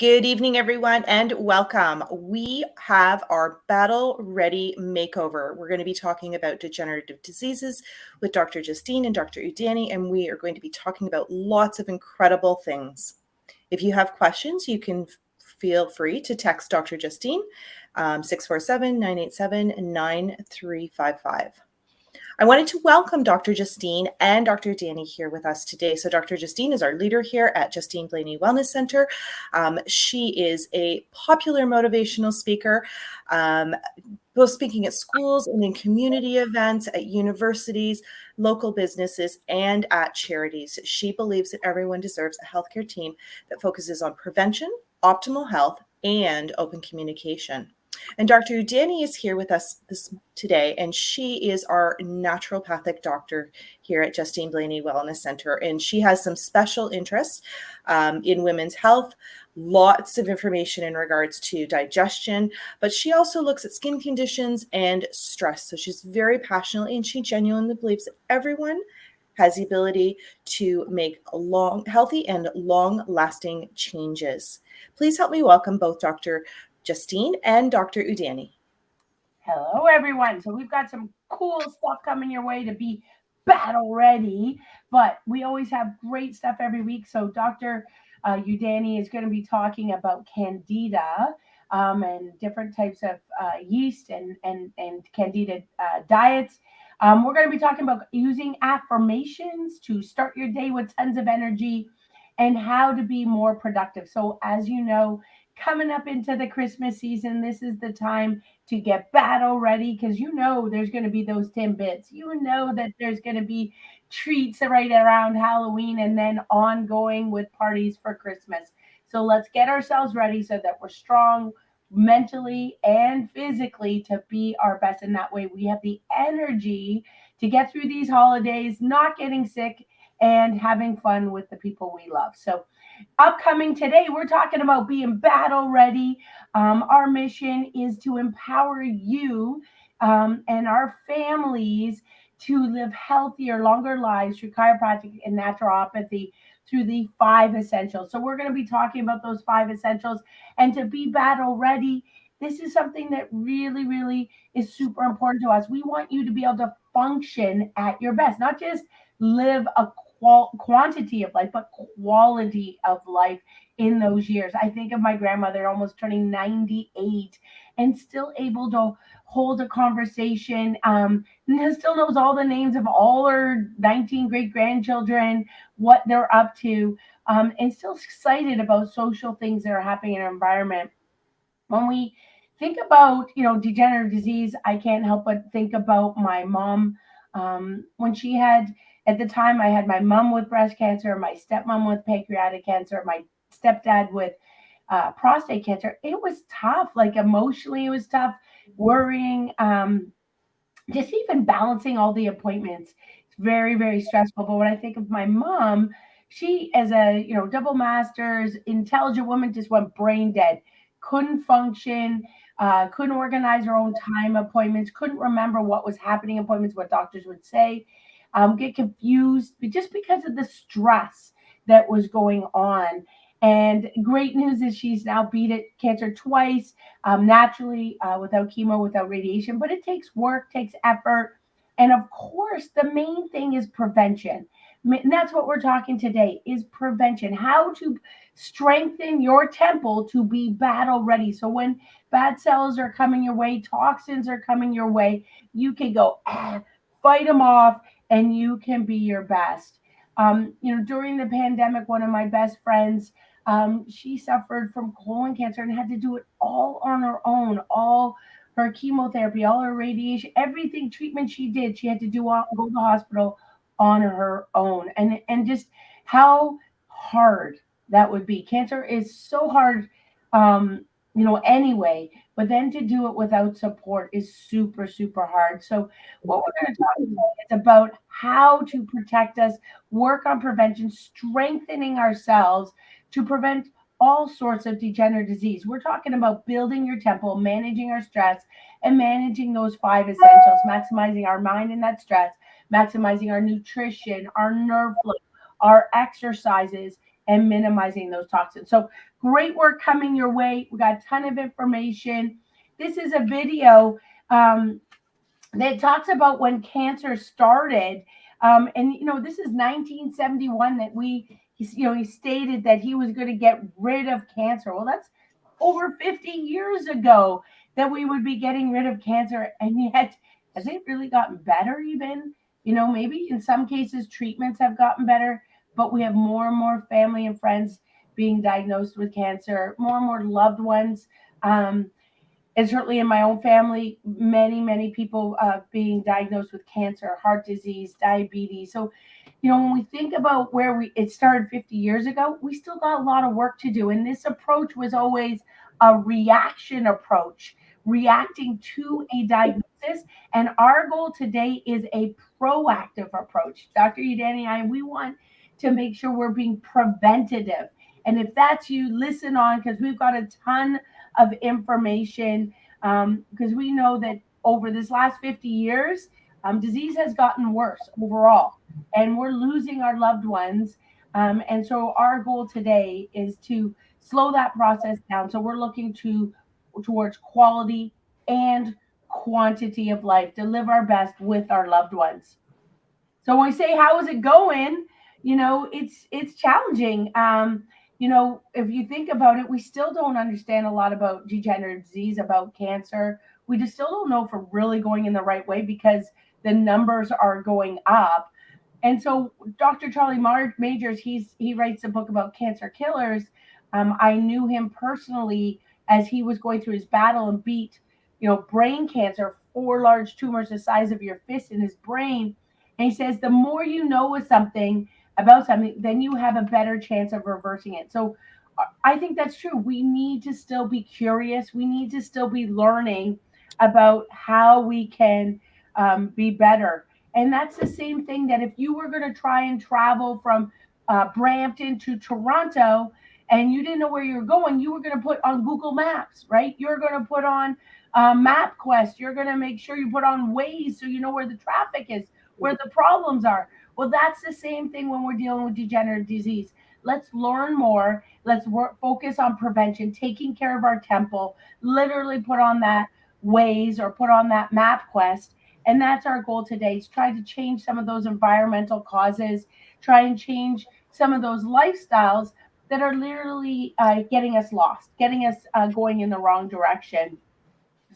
Good evening, everyone, and welcome. We have our Battle Ready Makeover. We're going to be talking about degenerative diseases with Dr. Justine and Dr. Udani, and we are going to be talking about lots of incredible things. If you have questions, you can feel free to text Dr. Justine, 647-987-9355. I wanted to welcome Dr. Justine and Dr. Danny here with us today. So Dr. Justine is our leader here at Justine Blainey Wellness Center. She is a popular motivational speaker, both speaking at schools and in community events, at universities, local businesses, and at charities. She believes that everyone deserves a healthcare team that focuses on prevention, optimal health, and open communication. And Dr. Udani is here with us today, and she is our naturopathic doctor here at Justine Blainey Wellness Center. And she has some special interests in women's health, lots of information in regards to digestion, but she also looks at skin conditions and stress. So she's very passionate, and she genuinely believes that everyone has the ability to make healthy and long-lasting changes. Please help me welcome both Dr. Justine and Dr. Udani. Hello, everyone. So we've got some cool stuff coming your way to be battle ready, but we always have great stuff every week. So Dr. Udani is going to be talking about candida and different types of yeast and candida diets. We're going to be talking about using affirmations to start your day with tons of energy and how to be more productive. So as you know, coming up into the Christmas season, this is the time to get battle ready because you know there's going to be those Timbits. You know that there's going to be treats right around Halloween and then ongoing with parties for Christmas. So let's get ourselves ready so that we're strong mentally and physically to be our best. And that way we have the energy to get through these holidays, not getting sick and having fun with the people we love. So upcoming today, we're talking about being battle ready. Our mission is to empower you and our families to live healthier, longer lives through chiropractic and naturopathy through the 5 essentials. So we're going to be talking about those 5 essentials. And to be battle ready, this is something that really, really is super important to us. We want you to be able to function at your best, not just live a quantity of life, but quality of life in those years. I think of my grandmother almost turning 98 and still able to hold a conversation, and still knows all the names of all her 19 great grandchildren, what they're up to, and still excited about social things that are happening in our environment. When we think about, degenerative disease, I can't help but think about my mom. When she had, at the time, I had my mom with breast cancer, my stepmom with pancreatic cancer, my stepdad with prostate cancer. It was tough. Like emotionally, it was tough. Worrying, just even balancing all the appointments. It's very, very stressful. But when I think of my mom, she, as a double masters, intelligent woman, just went brain dead, couldn't function, couldn't organize her own time appointments, couldn't remember what was happening in appointments, what doctors would say, get confused, but just because of the stress that was going on. And great news is she's now beat it cancer twice, naturally, without chemo, without radiation. But it takes work, takes effort. And of course, the main thing is prevention. And that's what we're talking today is prevention, how to strengthen your temple to be battle ready. So when bad cells are coming your way, toxins are coming your way, you can go, fight them off, and you can be your best. During the pandemic, one of my best friends, she suffered from colon cancer and had to do it all on her own, all her chemotherapy, all her radiation, everything treatment she did, she had to go to the hospital on her own. And just how hard that would be. Cancer is so hard, anyway, but then to do it without support is super, super hard. So what we're going to talk about is about how to protect us, work on prevention, strengthening ourselves to prevent all sorts of degenerative disease. We're talking about building your temple, managing our stress, and managing those 5 essentials, maximizing our mind in that stress, maximizing our nutrition, our nerve flow, our exercises, and minimizing those toxins. So great work coming your way. We got a ton of information. This is a video that talks about when cancer started. And this is 1971 that he stated that he was going to get rid of cancer. Well, that's over 50 years ago that we would be getting rid of cancer. And yet, has it really gotten better even? Maybe in some cases treatments have gotten better, but we have more and more family and friends being diagnosed with cancer, more and more loved ones. And certainly in my own family, many people being diagnosed with cancer, heart disease, diabetes. So, when we think about where it started 50 years ago, we still got a lot of work to do. And this approach was always a reaction approach, reacting to a diagnosis. And our goal today is a proactive approach. Dr. Udani and I, we want to make sure we're being preventative. And if that's you, listen on, because we've got a ton of information, because we know that over this last 50 years, disease has gotten worse overall, and we're losing our loved ones. And so our goal today is to slow that process down. So we're looking towards quality and quantity of life to live our best with our loved ones. So when we say how is it going, it's challenging. If you think about it, we still don't understand a lot about degenerative disease, about cancer. We just still don't know if we're really going in the right way because the numbers are going up. And so Dr. Charlie Majors, he writes a book about cancer killers. I knew him personally as he was going through his battle and beat, brain cancer, 4 large tumors the size of your fist in his brain. And he says, the more you know about something, then you have a better chance of reversing it. So I think that's true. We need to still be curious. We need to still be learning about how we can be better. And that's the same thing that if you were going to try and travel from Brampton to Toronto and you didn't know where you were going, you were going to put on Google Maps, right? You're going to put on MapQuest. You're going to make sure you put on Waze so you know where the traffic is, where the problems are. Well, that's the same thing when we're dealing with degenerative disease. Let's learn more. Let's focus on prevention, taking care of our temple, literally put on that Waze or put on that MapQuest. And that's our goal today, is try to change some of those environmental causes, try and change some of those lifestyles that are literally getting us lost, getting us going in the wrong direction.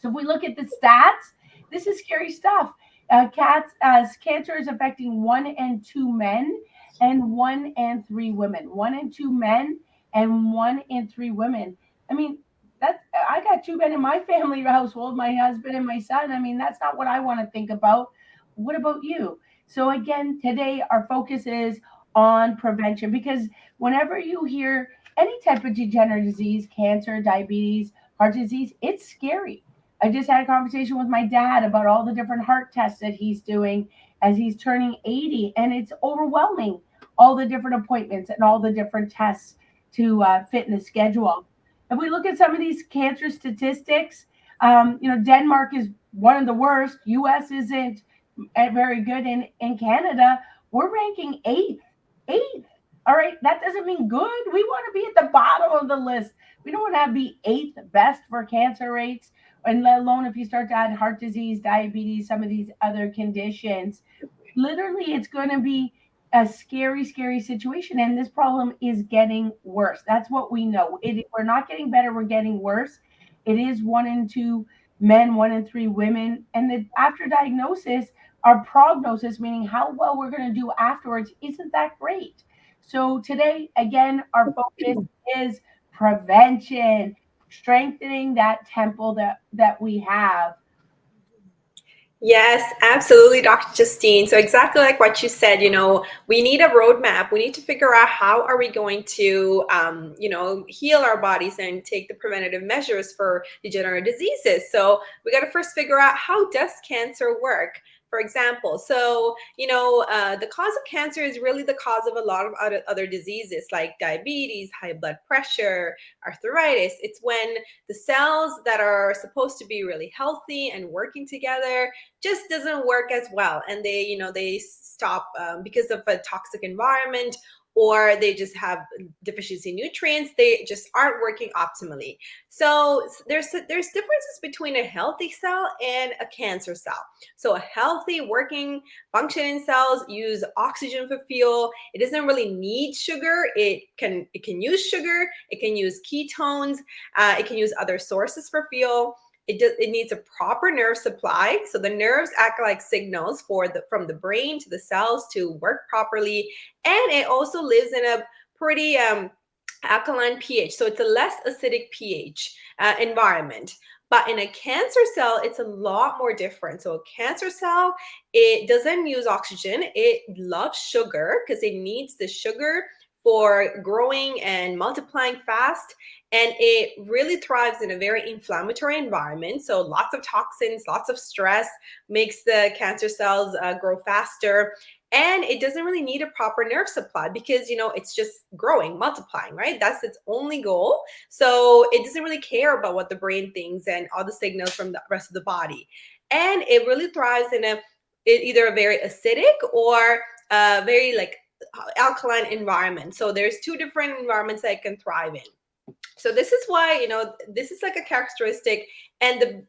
So if we look at the stats, this is scary stuff. Cancer is affecting 1 in 2 men and 1 in 3 women. 1 in 2 men and 1 in 3 women. I mean, I got 2 men in my family household, my husband and my son. I mean, that's not what I want to think about. What about you? So again, today our focus is on prevention, because whenever you hear any type of degenerative disease, cancer, diabetes, heart disease, it's scary. I just had a conversation with my dad about all the different heart tests that he's doing as he's turning 80, and it's overwhelming, all the different appointments and all the different tests to fit in the schedule. If we look at some of these cancer statistics, Denmark is one of the worst. U.S. isn't very good. In Canada, we're ranking eighth. Eighth. All right, that doesn't mean good. We want to be at the bottom of the list. We don't want to be eighth best for cancer rates, and let alone if you start to add heart disease, diabetes, some of these other conditions. Literally, it's going to be a scary situation, and this problem is getting worse. That's what we know. We're not getting better, we're getting worse. It is 1 in 2 men, 1 in 3 women, and the after diagnosis, our prognosis, meaning how well we're going to do afterwards, isn't that great. So today, again, our focus is prevention, strengthening that temple that we have. Yes, absolutely, Dr. Justine. So exactly like what you said, we need a roadmap. We need to figure out how are we going to, heal our bodies and take the preventative measures for degenerative diseases. So we got to first figure out, how does cancer work? For example, the cause of cancer is really the cause of a lot of other diseases like diabetes, high blood pressure, arthritis. It's when the cells that are supposed to be really healthy and working together just doesn't work as well, and they stop because of a toxic environment, or they just have deficiency in nutrients. They just aren't working optimally. So there's differences between a healthy cell and a cancer cell. So a healthy working functioning cells use oxygen for fuel. It doesn't really need sugar. It can use sugar. It can use ketones. It can use other sources for fuel. It needs a proper nerve supply. So the nerves act like signals from the brain to the cells to work properly. And it also lives in a pretty alkaline pH. So it's a less acidic pH environment. But in a cancer cell, it's a lot more different. So a cancer cell, it doesn't use oxygen. It loves sugar because it needs the sugar for growing and multiplying fast. And it really thrives in a very inflammatory environment. So lots of toxins, lots of stress makes the cancer cells grow faster. And it doesn't really need a proper nerve supply because, it's just growing, multiplying, right? That's its only goal. So it doesn't really care about what the brain thinks and all the signals from the rest of the body. And it really thrives in either a very acidic or very alkaline environment. So there's two different environments that it can thrive in. So this is why, this is like a characteristic, and the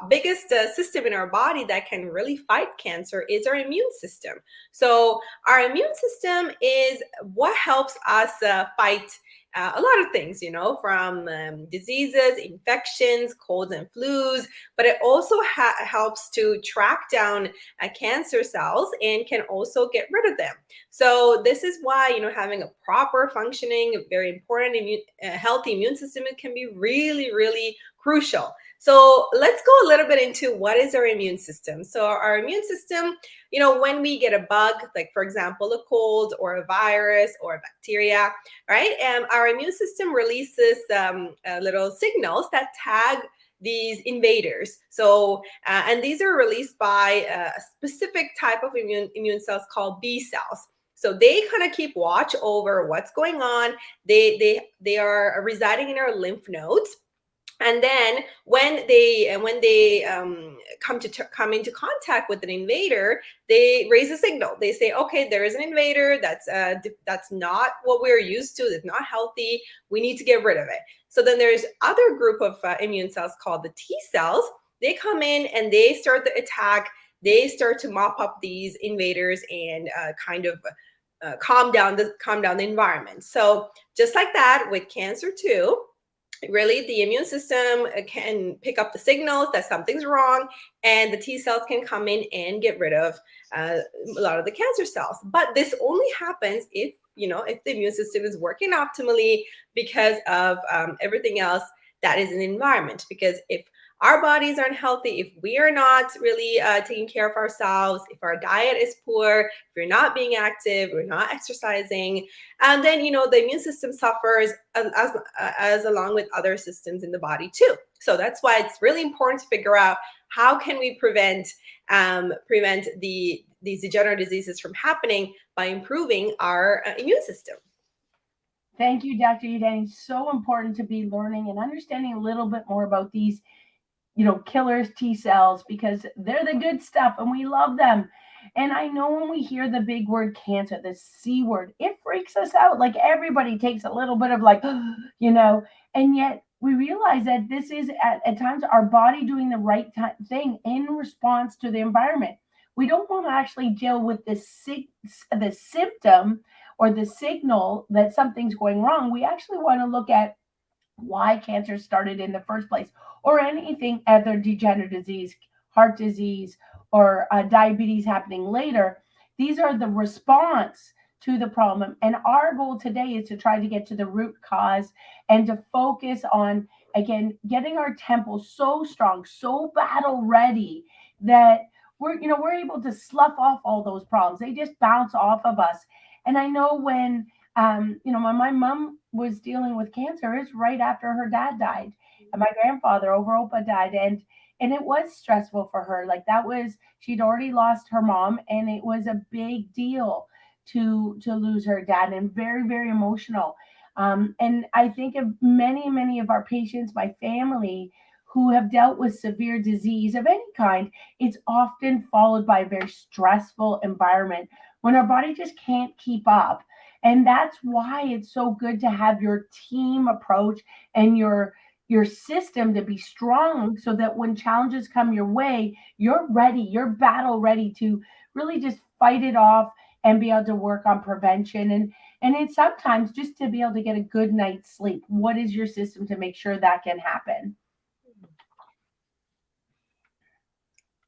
biggest system in our body that can really fight cancer is our immune system. So our immune system is what helps us fight a lot of things, from diseases, infections, colds and flus, but it also helps to track down cancer cells and can also get rid of them. So this is why, having a proper functioning, very important healthy immune system can be really, really crucial. So let's go a little bit into what is our immune system. So our immune system, when we get a bug, like for example, a cold or a virus or a bacteria, right? Our immune system releases little signals that tag these invaders. So, and these are released by a specific type of immune cells called B cells. So they kind of keep watch over what's going on. They are residing in our lymph nodes. And then when they come into contact with an invader, they raise a signal. They say, okay, there is an invader that's not what we're used to. It's not healthy. We need to get rid of it. So then there's other group of immune cells called the T cells. They come in and they start the attack. They start to mop up these invaders and calm down the environment. So just like that with cancer too. Really, the immune system can pick up the signals that something's wrong, and the T cells can come in and get rid of a lot of the cancer cells. But this only happens if the immune system is working optimally because of everything else that is in the environment. Because if our bodies aren't healthy, if we are not really taking care of ourselves, if our diet is poor, if we're not being active, we're not exercising, and then the immune system suffers as along with other systems in the body too. So that's why it's really important to figure out how can we prevent these degenerative diseases from happening by improving our immune system. Thank you, Dr. Udani. So important to be learning and understanding a little bit more about these killers, T cells, because they're the good stuff and we love them. And I know when we hear the big word cancer, the C word, it freaks us out. Like everybody takes a little bit of and yet we realize that this is at times our body doing the right thing in response to the environment. We don't want to actually deal with the symptom or the signal that something's going wrong. We actually want to look at why cancer started in the first place, or anything other degenerative disease, heart disease, or diabetes happening later. These are the response to the problem. And our goal today is to try to get to the root cause and to focus on, again, getting our temple so strong, so battle ready that we're able to slough off all those problems. They just bounce off of us. And I know when when my mom was dealing with cancer, it's right after her dad died, and my grandfather over Opa died, and it was stressful for her. Like she'd already lost her mom, and it was a big deal to lose her dad, and very, very emotional. And I think of many of our patients, my family, who have dealt with severe disease of any kind. It's often followed by a very stressful environment when our body just can't keep up. And that's why it's so good to have your team approach and your system to be strong, so that when challenges come your way, you're ready, you're battle ready to really just fight it off and be able to work on prevention. And it's sometimes just to be able to get a good night's sleep. What is your system to make sure that can happen?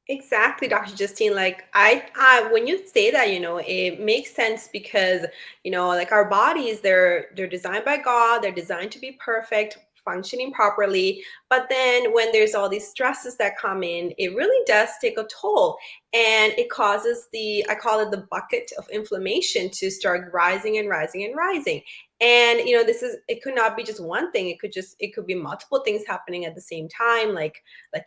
Exactly, Dr. Justine. Like I, when you say that, it makes sense because, like our bodies, they're designed by God. They're designed to be perfect, functioning properly. But then when there's all these stresses that come in, it really does take a toll, and it causes I call it the bucket of inflammation to start rising and rising and rising. And it could not be just one thing. It could be multiple things happening at the same time, like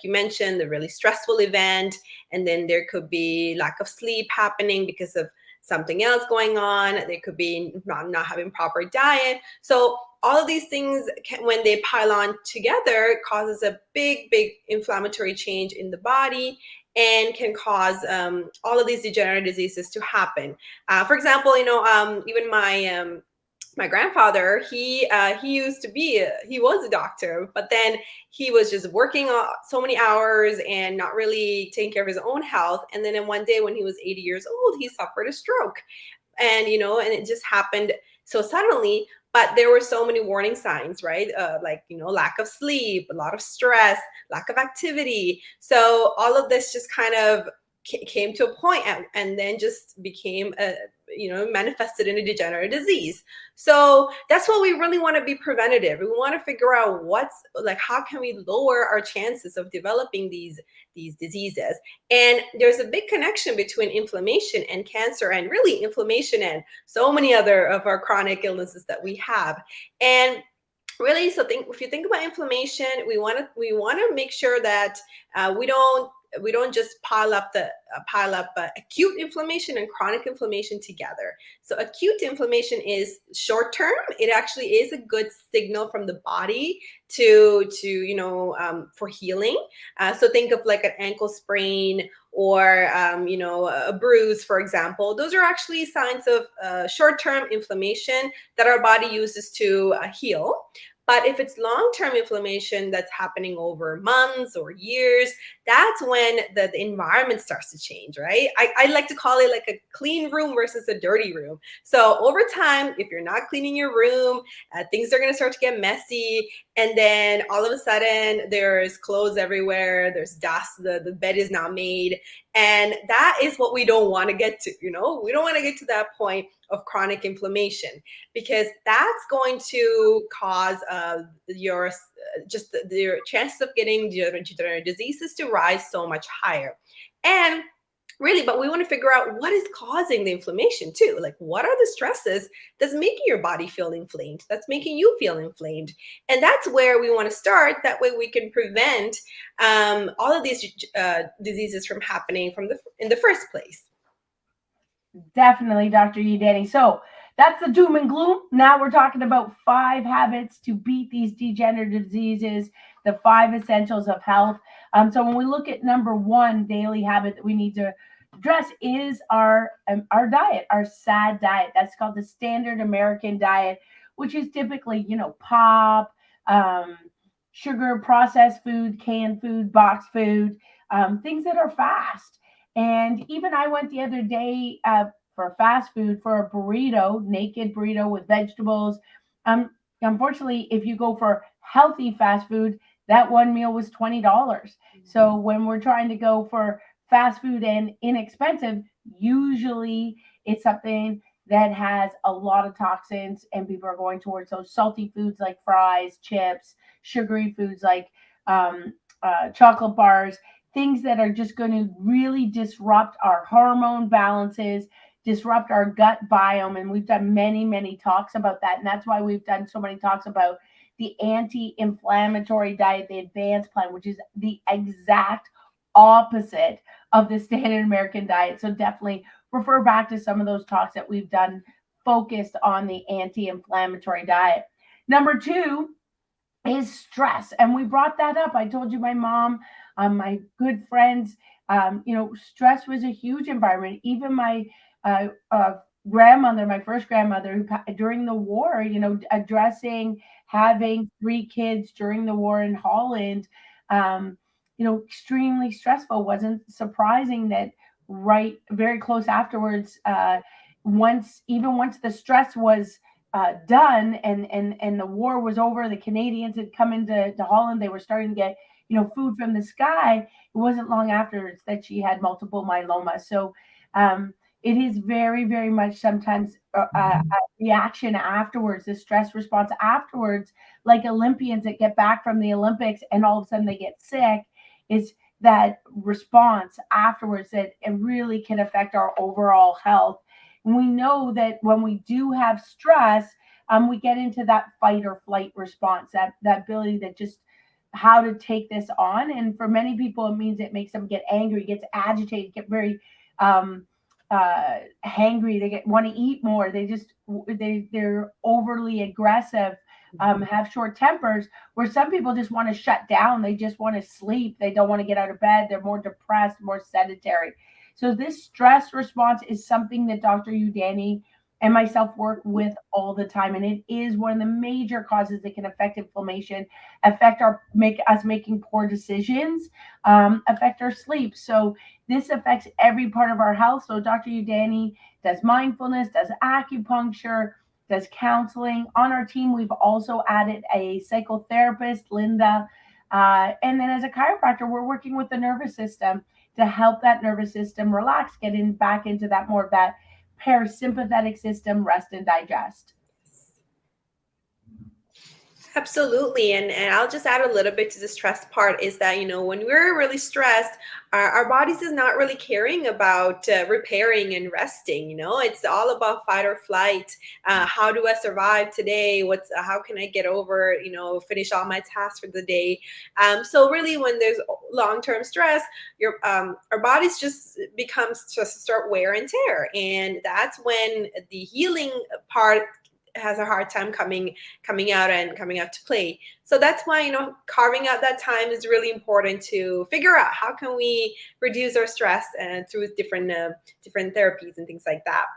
you mentioned, the really stressful event, and then there could be lack of sleep happening because of something else going on. There could be not having proper diet. So all of these things, when they pile on together, causes a big inflammatory change in the body, and can cause all of these degenerative diseases to happen. For example, even my grandfather, he was a doctor, but then he was just working so many hours and not really taking care of his own health. And then in one day when he was 80 years old, he suffered a stroke. And and it just happened so suddenly. But there were so many warning signs, right? Lack of sleep, a lot of stress, lack of activity. So all of this just kind of came to a point, and then just became manifested in a degenerative disease. So that's what we really want to be preventative. We want to figure out how can we lower our chances of developing these diseases. And there's a big connection between inflammation and cancer, and really inflammation and so many other of our chronic illnesses that we have. And really, if you think about inflammation, we want to make sure that we don't just pile up acute inflammation and chronic inflammation together. So acute inflammation is short term. It actually is a good signal from the body to for healing. So think of like an ankle sprain, or a bruise, for example. Those are actually signs of short-term inflammation that our body uses to heal. But if it's long-term inflammation that's happening over months or years, that's when the environment starts to change, right? I like to call it like a clean room versus a dirty room. So over time, if you're not cleaning your room, things are going to start to get messy. And then all of a sudden, there's clothes everywhere. There's dust. The bed is not made. And that is what we don't want to get to. We don't want to get to that point of chronic inflammation, because that's going to cause your chances of getting degenerative diseases to rise so much higher. And really, but we want to figure out what is causing the inflammation too. Like, what are the stresses that's making your body feel inflamed, that's making you feel inflamed? And that's where we want to start. That way we can prevent all of these diseases from happening in the first place. Definitely, Dr. Udani. So that's the doom and gloom. Now we're talking about 5 habits to beat these degenerative diseases, the 5 essentials of health. So when we look at number 1 daily habit that we need to address is our diet, our SAD diet. That's called the standard American diet, which is typically, pop, sugar, processed food, canned food, boxed food, things that are fast. And even I went the other day for fast food for a burrito, naked burrito with vegetables. Unfortunately, if you go for healthy fast food, that one meal was $20. So when we're trying to go for fast food and inexpensive, usually it's something that has a lot of toxins, and people are going towards those salty foods like fries, chips, sugary foods like chocolate bars, things that are just going to really disrupt our hormone balances, disrupt our gut biome. And we've done many talks about that. And that's why we've done so many talks about the anti-inflammatory diet, the advanced plan, which is the exact opposite of the standard American diet. So definitely refer back to some of those talks that we've done focused on the anti-inflammatory diet. Number 2 is stress. And we brought that up. I told you my mom, my good friends, stress was a huge environment. Even my grandmother, my first grandmother, who during the war, addressing having 3 kids during the war in Holland, extremely stressful. Wasn't surprising that right very close afterwards, once the stress was done and the war was over, the Canadians had come into Holland. They were starting to get food from the sky. It wasn't long afterwards that she had multiple myeloma. So it is very, very much sometimes a reaction afterwards, the stress response afterwards, like Olympians that get back from the Olympics and all of a sudden they get sick, is that response afterwards that it really can affect our overall health. And we know that when we do have stress, we get into that fight or flight response, that ability that just how to take this on. And for many people, it means it makes them get angry, gets agitated, get very hangry. They want to eat more. They're overly aggressive, have short tempers, where some people just want to shut down. They just want to sleep. They don't want to get out of bed. They're more depressed, more sedentary. So this stress response is something that Dr. Udani and myself work with all the time. And it is one of the major causes that can affect inflammation, affect us making poor decisions, affect our sleep. So this affects every part of our health. So Dr. Udani does mindfulness, does acupuncture, does counseling. On our team, we've also added a psychotherapist, Linda. And then as a chiropractor, we're working with the nervous system to help that nervous system relax, get back into that more of that parasympathetic system, rest and digest. Absolutely. And I'll just add a little bit to the stress part is that, when we're really stressed, our bodies is not really caring about repairing and resting. It's all about fight or flight. How do I survive today? How can I get over, finish all my tasks for the day? So really when there's long-term stress, our bodies just start wear and tear. And that's when the healing part has a hard time coming out to play. So that's why, carving out that time is really important to figure out how can we reduce our stress through different therapies and things like that.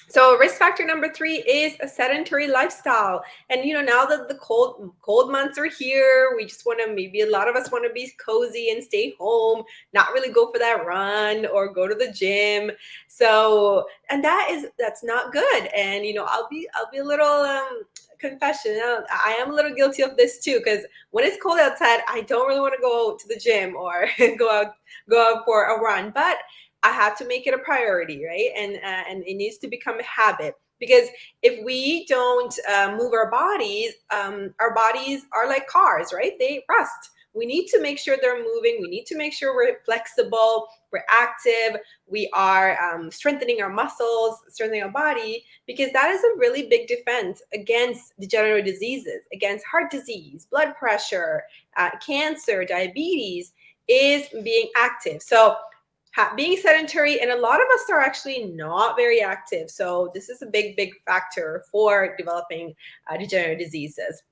So risk factor number 3 is a sedentary lifestyle. And, now that the cold months are here, we just want to, maybe a lot of us want to be cozy and stay home, not really go for that run or go to the gym. So, and that's not good. And, I'll be a little, confession. I am a little guilty of this too, because when it's cold outside, I don't really want to go to the gym or go out for a run, but I have to make it a priority, right? And it needs to become a habit, because if we don't move our bodies are like cars, right? They rust. We need to make sure they're moving. We need to make sure we're flexible, we're active, we are strengthening our muscles, strengthening our body, because that is a really big defense against degenerative diseases, against heart disease, blood pressure, cancer, diabetes, is being active. So being sedentary, and a lot of us are actually not very active. So this is a big factor for developing degenerative diseases.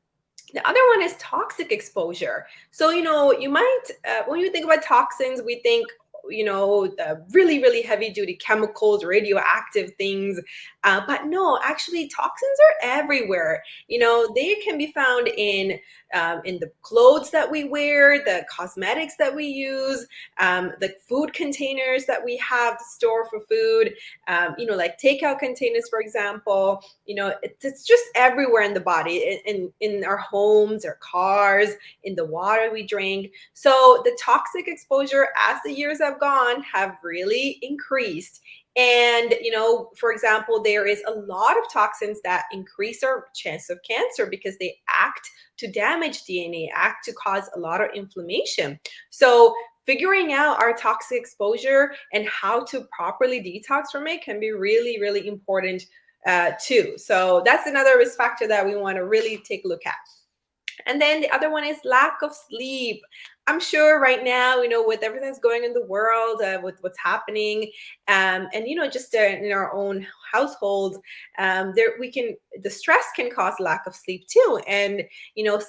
The other one is toxic exposure. So, you might, when you think about toxins, we think, really, really heavy duty chemicals, radioactive things. But no, actually toxins are everywhere. They can be found in the clothes that we wear, the cosmetics that we use, the food containers that we have to store for food, like takeout containers, for example. It's just everywhere in the body, in our homes, our cars, in the water we drink. So the toxic exposure, as the years have gone, have really increased. And, for example, there is a lot of toxins that increase our chance of cancer because they act to damage DNA, act to cause a lot of inflammation. So figuring out our toxic exposure and how to properly detox from it can be really, really important too. So that's another risk factor that we want to really take a look at. And then the other one is lack of sleep. I'm sure right now, with everything that's going in the world, with what's happening, and just in our own households, the stress can cause lack of sleep too. And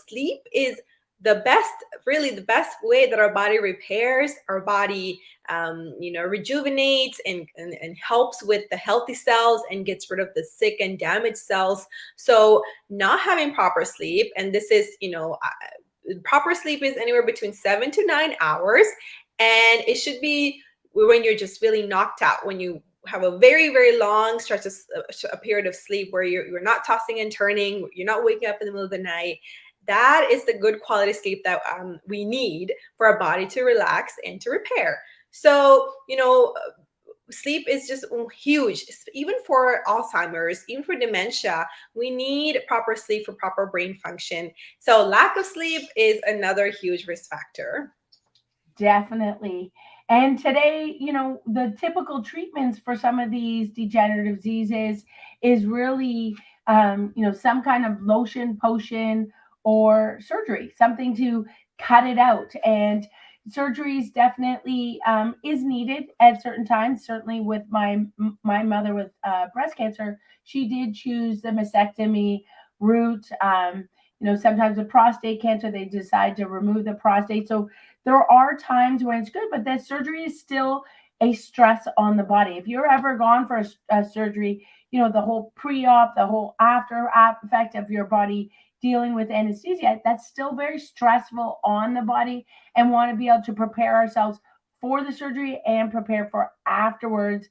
sleep is the best way that our body repairs, our body rejuvenates and helps with the healthy cells and gets rid of the sick and damaged cells. So not having proper sleep, and this is proper sleep is anywhere between 7 to 9 hours, and it should be when you're just really knocked out, when you have a very, very long stretch of a period of sleep where you're not tossing and turning, you're not waking up in the middle of the night. That is the good quality sleep that we need for our body to relax and to repair. So, sleep is just huge, even for Alzheimer's, even for dementia. We need proper sleep for proper brain function. So lack of sleep is another huge risk factor. Definitely. And today, the typical treatments for some of these degenerative diseases is really, some kind of lotion, potion, or surgery, something to cut it out. And surgeries definitely is needed at certain times. Certainly, with my mother with breast cancer, she did choose the mastectomy route. Sometimes with prostate cancer, they decide to remove the prostate. So there are times when it's good, but that surgery is still a stress on the body. If you're ever gone for a surgery, the whole pre-op, the whole after effect of your body dealing with anesthesia, that's still very stressful on the body, and want to be able to prepare ourselves for the surgery and prepare for afterwards,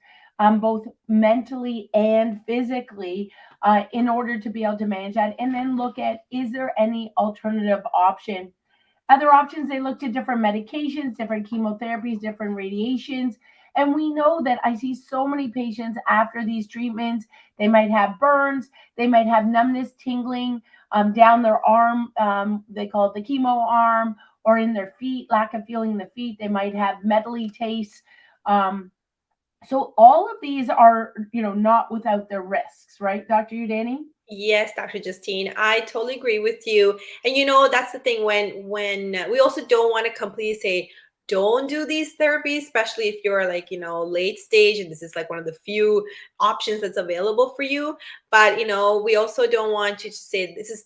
both mentally and physically, in order to be able to manage that. And then look at, is there any alternative option? Other options, they looked at different medications, different chemotherapies, different radiations. And we know that I see so many patients after these treatments. They might have burns, they might have numbness, tingling down their arm. They call it the chemo arm, or in their feet, lack of feeling in the feet. They might have metally taste. So all of these are, not without their risks, right, Dr. Udani? Yes, Dr. Justine, I totally agree with you. And that's the thing, when we also don't want to completely say don't do these therapies, especially if you're like, late stage and this is like one of the few options that's available for you. But, we also don't want you to say this is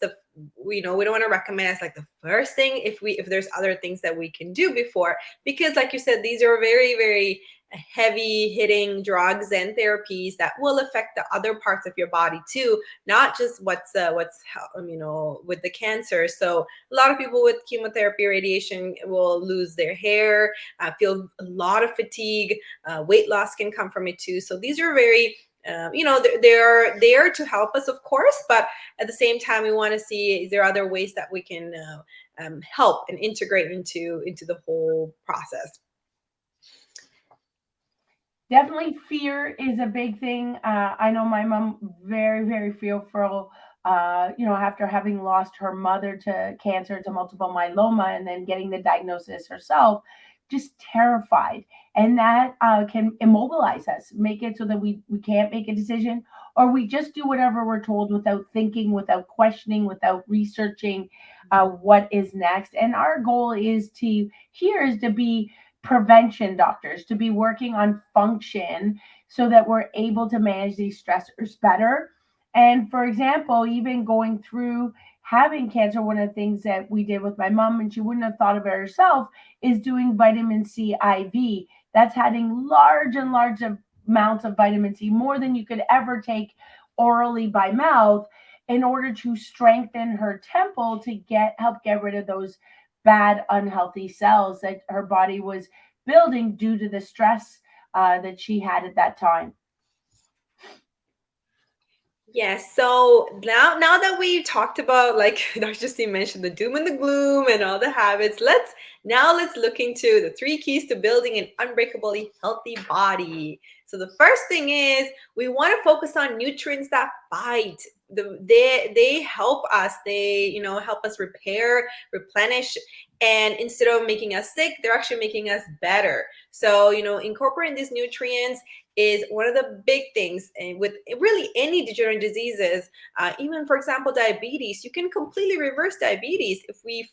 we don't want to recommend as like the first thing if there's other things that we can do before, because like you said, these are very, very heavy hitting drugs and therapies that will affect the other parts of your body too, not just what's with the cancer. So a lot of people with chemotherapy, radiation will lose their hair, feel a lot of fatigue, weight loss can come from it too. So these are very they're there to help us, of course, but at the same time we want to see, is there other ways that we can help and integrate into the whole process. Definitely fear is a big thing. I know my mom very, very fearful, after having lost her mother to cancer, to multiple myeloma, and then getting the diagnosis herself, just terrified. And that can immobilize us, make it so that we can't make a decision, or we just do whatever we're told without thinking, without questioning, without researching what is next. And our goal is to be prevention doctors, to be working on function so that we're able to manage these stressors better. And for example, even going through having cancer, one of the things that we did with my mom, and she wouldn't have thought of it herself, is doing vitamin C IV. That's having large and large amounts of vitamin C, more than you could ever take orally by mouth, in order to strengthen her temple to help get rid of those bad, unhealthy cells that her body was building due to the stress that she had at that time. Yes. So now that we talked about, like Dr. Justine mentioned, the doom and the gloom and all the habits, let's look into the 3 keys to building an unbreakably healthy body. So the first thing is, we want to focus on nutrients that fight. They help us. They help us repair, replenish, and instead of making us sick, they're actually making us better. So incorporating these nutrients is one of the big things. And with really any degenerative diseases, even for example diabetes, you can completely reverse diabetes if we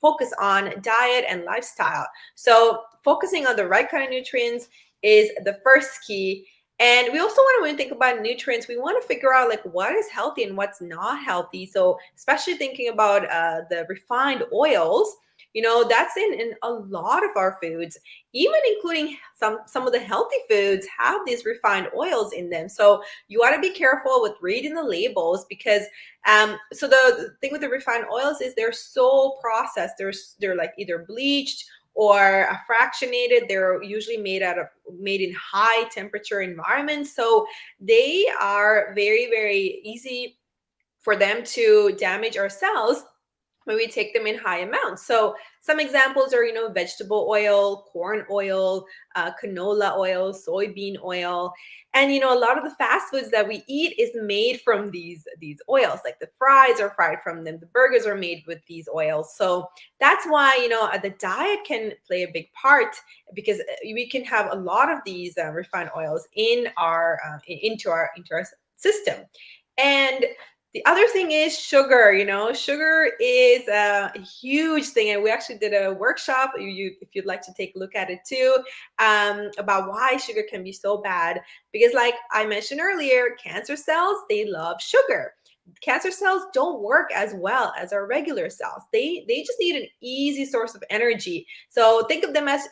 focus on diet and lifestyle. So focusing on the right kind of nutrients is the first key. And we also want to, when we think about nutrients, we want to figure out like what is healthy and what's not healthy. So especially thinking about the refined oils, that's in a lot of our foods, even including some of the healthy foods have these refined oils in them. So you want to be careful with reading the labels, because so the thing with the refined oils is they're so processed. They're like either bleached or fractionated. They're usually made in high temperature environments. So they are very, very easy for them to damage our cells when we take them in high amounts. So some examples are, vegetable oil, corn oil, canola oil, soybean oil. And, a lot of the fast foods that we eat is made from these oils. Like the fries are fried from them. The burgers are made with these oils. So that's why, the diet can play a big part, because we can have a lot of these refined oils in our into our system. And the other thing is sugar. Sugar is a huge thing, and we actually did a workshop. If you'd like to take a look at it too, about why sugar can be so bad. Because, like I mentioned earlier, cancer cells, they love sugar. Cancer cells don't work as well as our regular cells. They just need an easy source of energy. So think of them as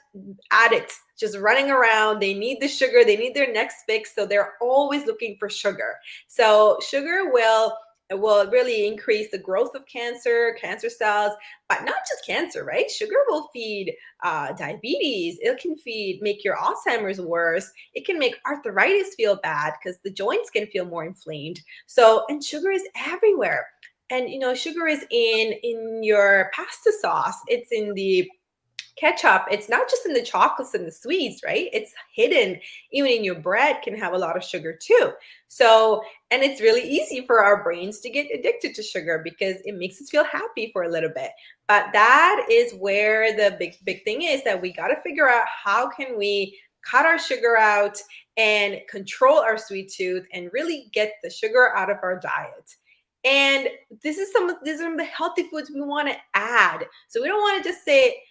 addicts just running around. They need the sugar. They need their next fix. So they're always looking for sugar. So sugar will really increase the growth of cancer cells, but not just cancer, right? Sugar will feed diabetes. It can make your Alzheimer's worse. It can make arthritis feel bad because the joints can feel more inflamed. So, and sugar is everywhere. And, sugar is in your pasta sauce. It's in the ketchup. It's not just in the chocolates and the sweets, right? It's hidden. Even in your bread can have a lot of sugar too. So, and it's really easy for our brains to get addicted to sugar because it makes us feel happy for a little bit. But that is where the big thing is, that we got to figure out how can we cut our sugar out and control our sweet tooth and really get the sugar out of our diet. And these are the healthy foods we want to add. So we don't want to just say,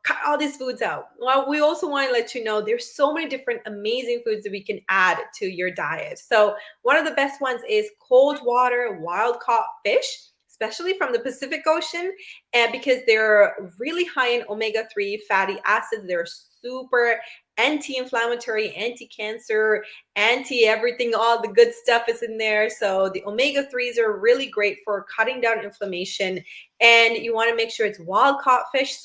cut all these foods out. Well, we also want to let you know there's so many different amazing foods that we can add to your diet. So one of the best ones is cold water, wild caught fish, especially from the Pacific Ocean, and because they're really high in omega-3 fatty acids. They're super anti-inflammatory, anti-cancer, anti-everything. All the good stuff is in there. So the omega-3s are really great for cutting down inflammation. And you want to make sure it's wild caught fish,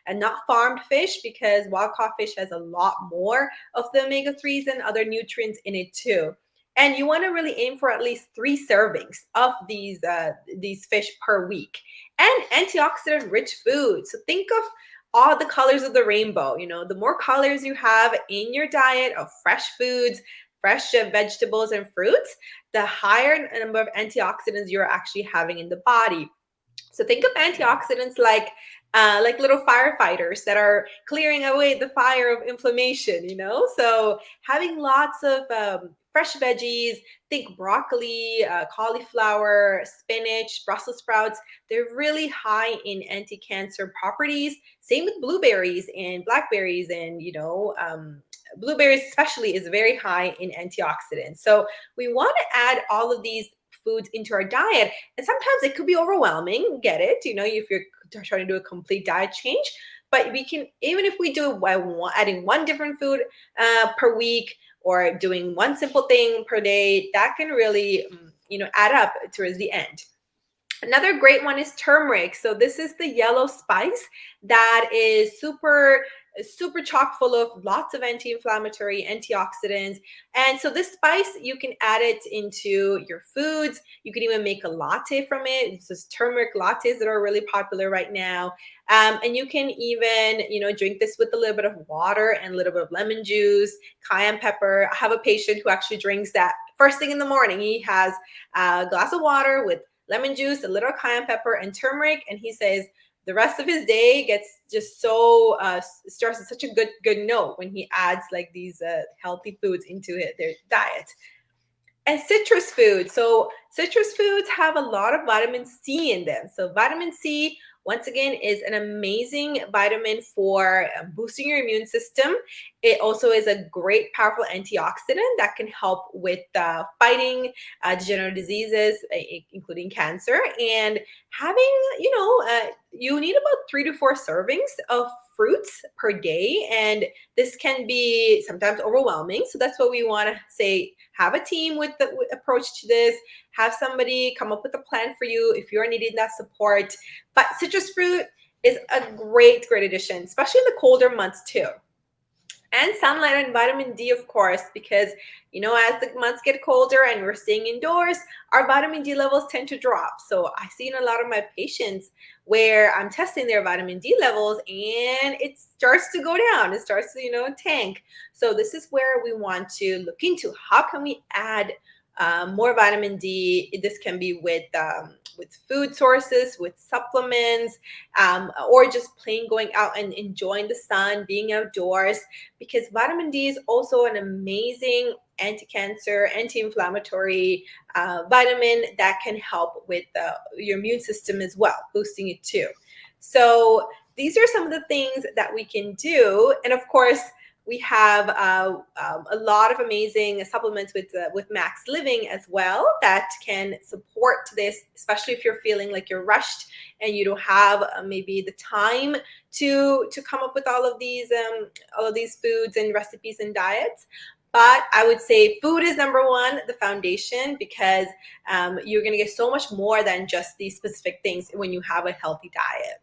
and not farmed fish, because wild caught fish has a lot more of the omega-3s and other nutrients in it too. And you want to really aim for at least 3 servings of these fish per week. And antioxidant rich food. So think of all the colors of the rainbow. The more colors you have in your diet of fresh foods, fresh vegetables and fruits, the higher number of antioxidants you're actually having in the body. So think of antioxidants like little firefighters that are clearing away the fire of inflammation, So having lots of fresh veggies, think broccoli, cauliflower, spinach, Brussels sprouts. They're really high in anti-cancer properties. Same with blueberries and blackberries, and blueberries especially is very high in antioxidants. So we want to add all of these foods into our diet, and sometimes it could be overwhelming. Get it? If you're trying to do a complete diet change, but we can, even if we do it by adding one different food per week, or doing one simple thing per day, that can really add up towards the end. Another great one is turmeric. So this is the yellow spice that is super chock full of lots of anti-inflammatory, antioxidants. And so this spice, you can add it into your foods. You can even make a latte from it. It's just turmeric lattes that are really popular right now. And you can even, drink this with a little bit of water and a little bit of lemon juice, cayenne pepper. I have a patient who actually drinks that first thing in the morning. He has a glass of water with lemon juice, a little cayenne pepper, and turmeric, and he says the rest of his day gets just so starts with such a good note when he adds like these healthy foods into their diet. And citrus foods. So citrus foods have a lot of vitamin C in them. So vitamin C once again, is an amazing vitamin for boosting your immune system. It also is a great, powerful antioxidant that can help with fighting degenerative diseases, including cancer. And having, you need about 3 to 4 servings of fruits per day, and this can be sometimes overwhelming. So that's what we want to say, have a team with the approach to this, have somebody come up with a plan for you if you're needing that support. But citrus fruit is a great addition, especially in the colder months too. And sunlight and vitamin D, of course, because, as the months get colder and we're staying indoors, our vitamin D levels tend to drop. So I see in a lot of my patients where I'm testing their vitamin D levels and it starts to go down. It starts to, tank. So this is where we want to look into how can we add more vitamin D. This can be with food sources, with supplements, or just plain going out and enjoying the sun, being outdoors, because vitamin D is also an amazing anti-cancer, anti-inflammatory vitamin that can help with your immune system as well, boosting it too. So these are some of the things that we can do. And of course, we have a lot of amazing supplements with Maxliving as well that can support this, especially if you're feeling like you're rushed and you don't have maybe the time to come up with all of these foods and recipes and diets. But I would say food is number one, the foundation, because you're going to get so much more than just these specific things when you have a healthy diet.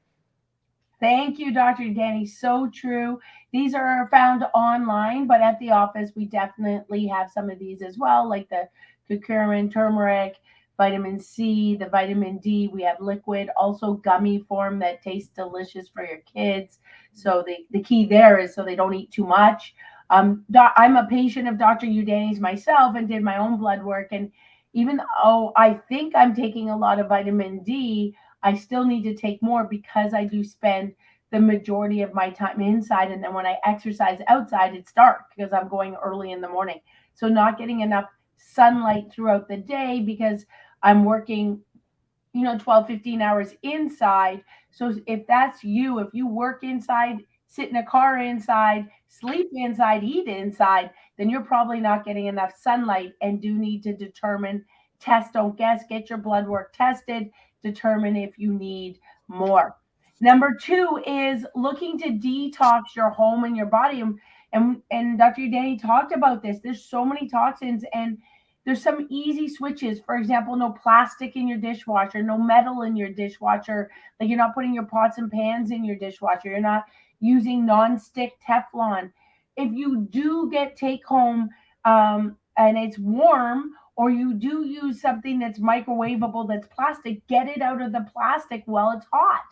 Thank you, Dr. Udani. So true. These are found online, but at the office, we definitely have some of these as well, like the curcumin, turmeric, vitamin C, the vitamin D. We have liquid, also gummy form that tastes delicious for your kids. So the key there is so they don't eat too much. I'm a patient of Dr. Udani's myself and did my own blood work. And even though I think I'm taking a lot of vitamin D, I still need to take more because I do spend the majority of my time inside. And then when I exercise outside, it's dark because I'm going early in the morning. So not getting enough sunlight throughout the day because I'm working, 12, 15 hours inside. So if that's you, if you work inside, sit in a car inside, sleep inside, eat inside, then you're probably not getting enough sunlight and do need to determine, test, don't guess, get your blood work tested, determine if you need more. Number 2 is looking to detox your home and your body. And Dr. Udani talked about this. There's so many toxins and there's some easy switches. For example, no plastic in your dishwasher, no metal in your dishwasher. Like you're not putting your pots and pans in your dishwasher. You're not using non-stick Teflon. If you do get take home and it's warm, or you do use something that's microwavable that's plastic, get it out of the plastic while it's hot.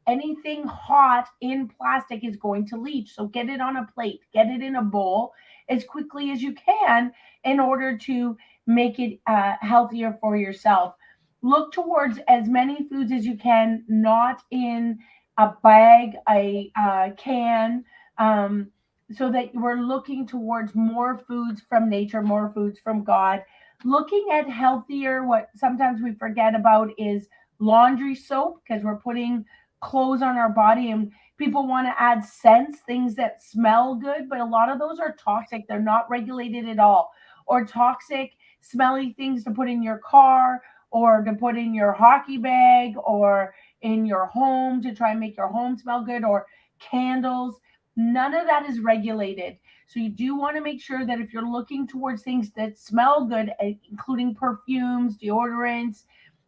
Anything hot in plastic is going to leach. So get it on a plate, get it in a bowl as quickly as you can in order to make it healthier for yourself. Look towards as many foods as you can, not in a bag, a can, so that we're looking towards more foods from nature, more foods from God. Looking at healthier, what sometimes we forget about is laundry soap, because we're putting clothes on our body and people want to add scents, things that smell good, but a lot of those are toxic. They're not regulated at all. Or toxic, smelly things to put in your car or to put in your hockey bag or in your home to try and make your home smell good, or candles. None of that is regulated. So you do want to make sure that if you're looking towards things that smell good, including perfumes, deodorants,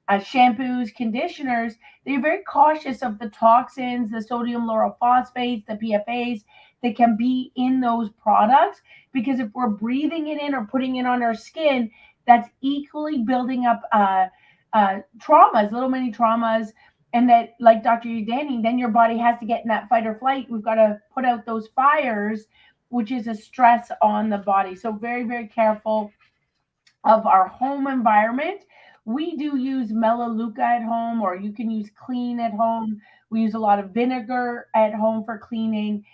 shampoos, conditioners, they're very cautious of the toxins, the sodium lauryl phosphates, the PFAs that can be in those products. Because if we're breathing it in or putting it on our skin, that's equally building up traumas, little mini traumas. And that, like Dr. Udani, then your body has to get in that fight or flight. We've got to put out those fires, which is a stress on the body. So very, very careful of our home environment. We do use Melaleuca at home, or you can use clean at home. We use a lot of vinegar at home for cleaning,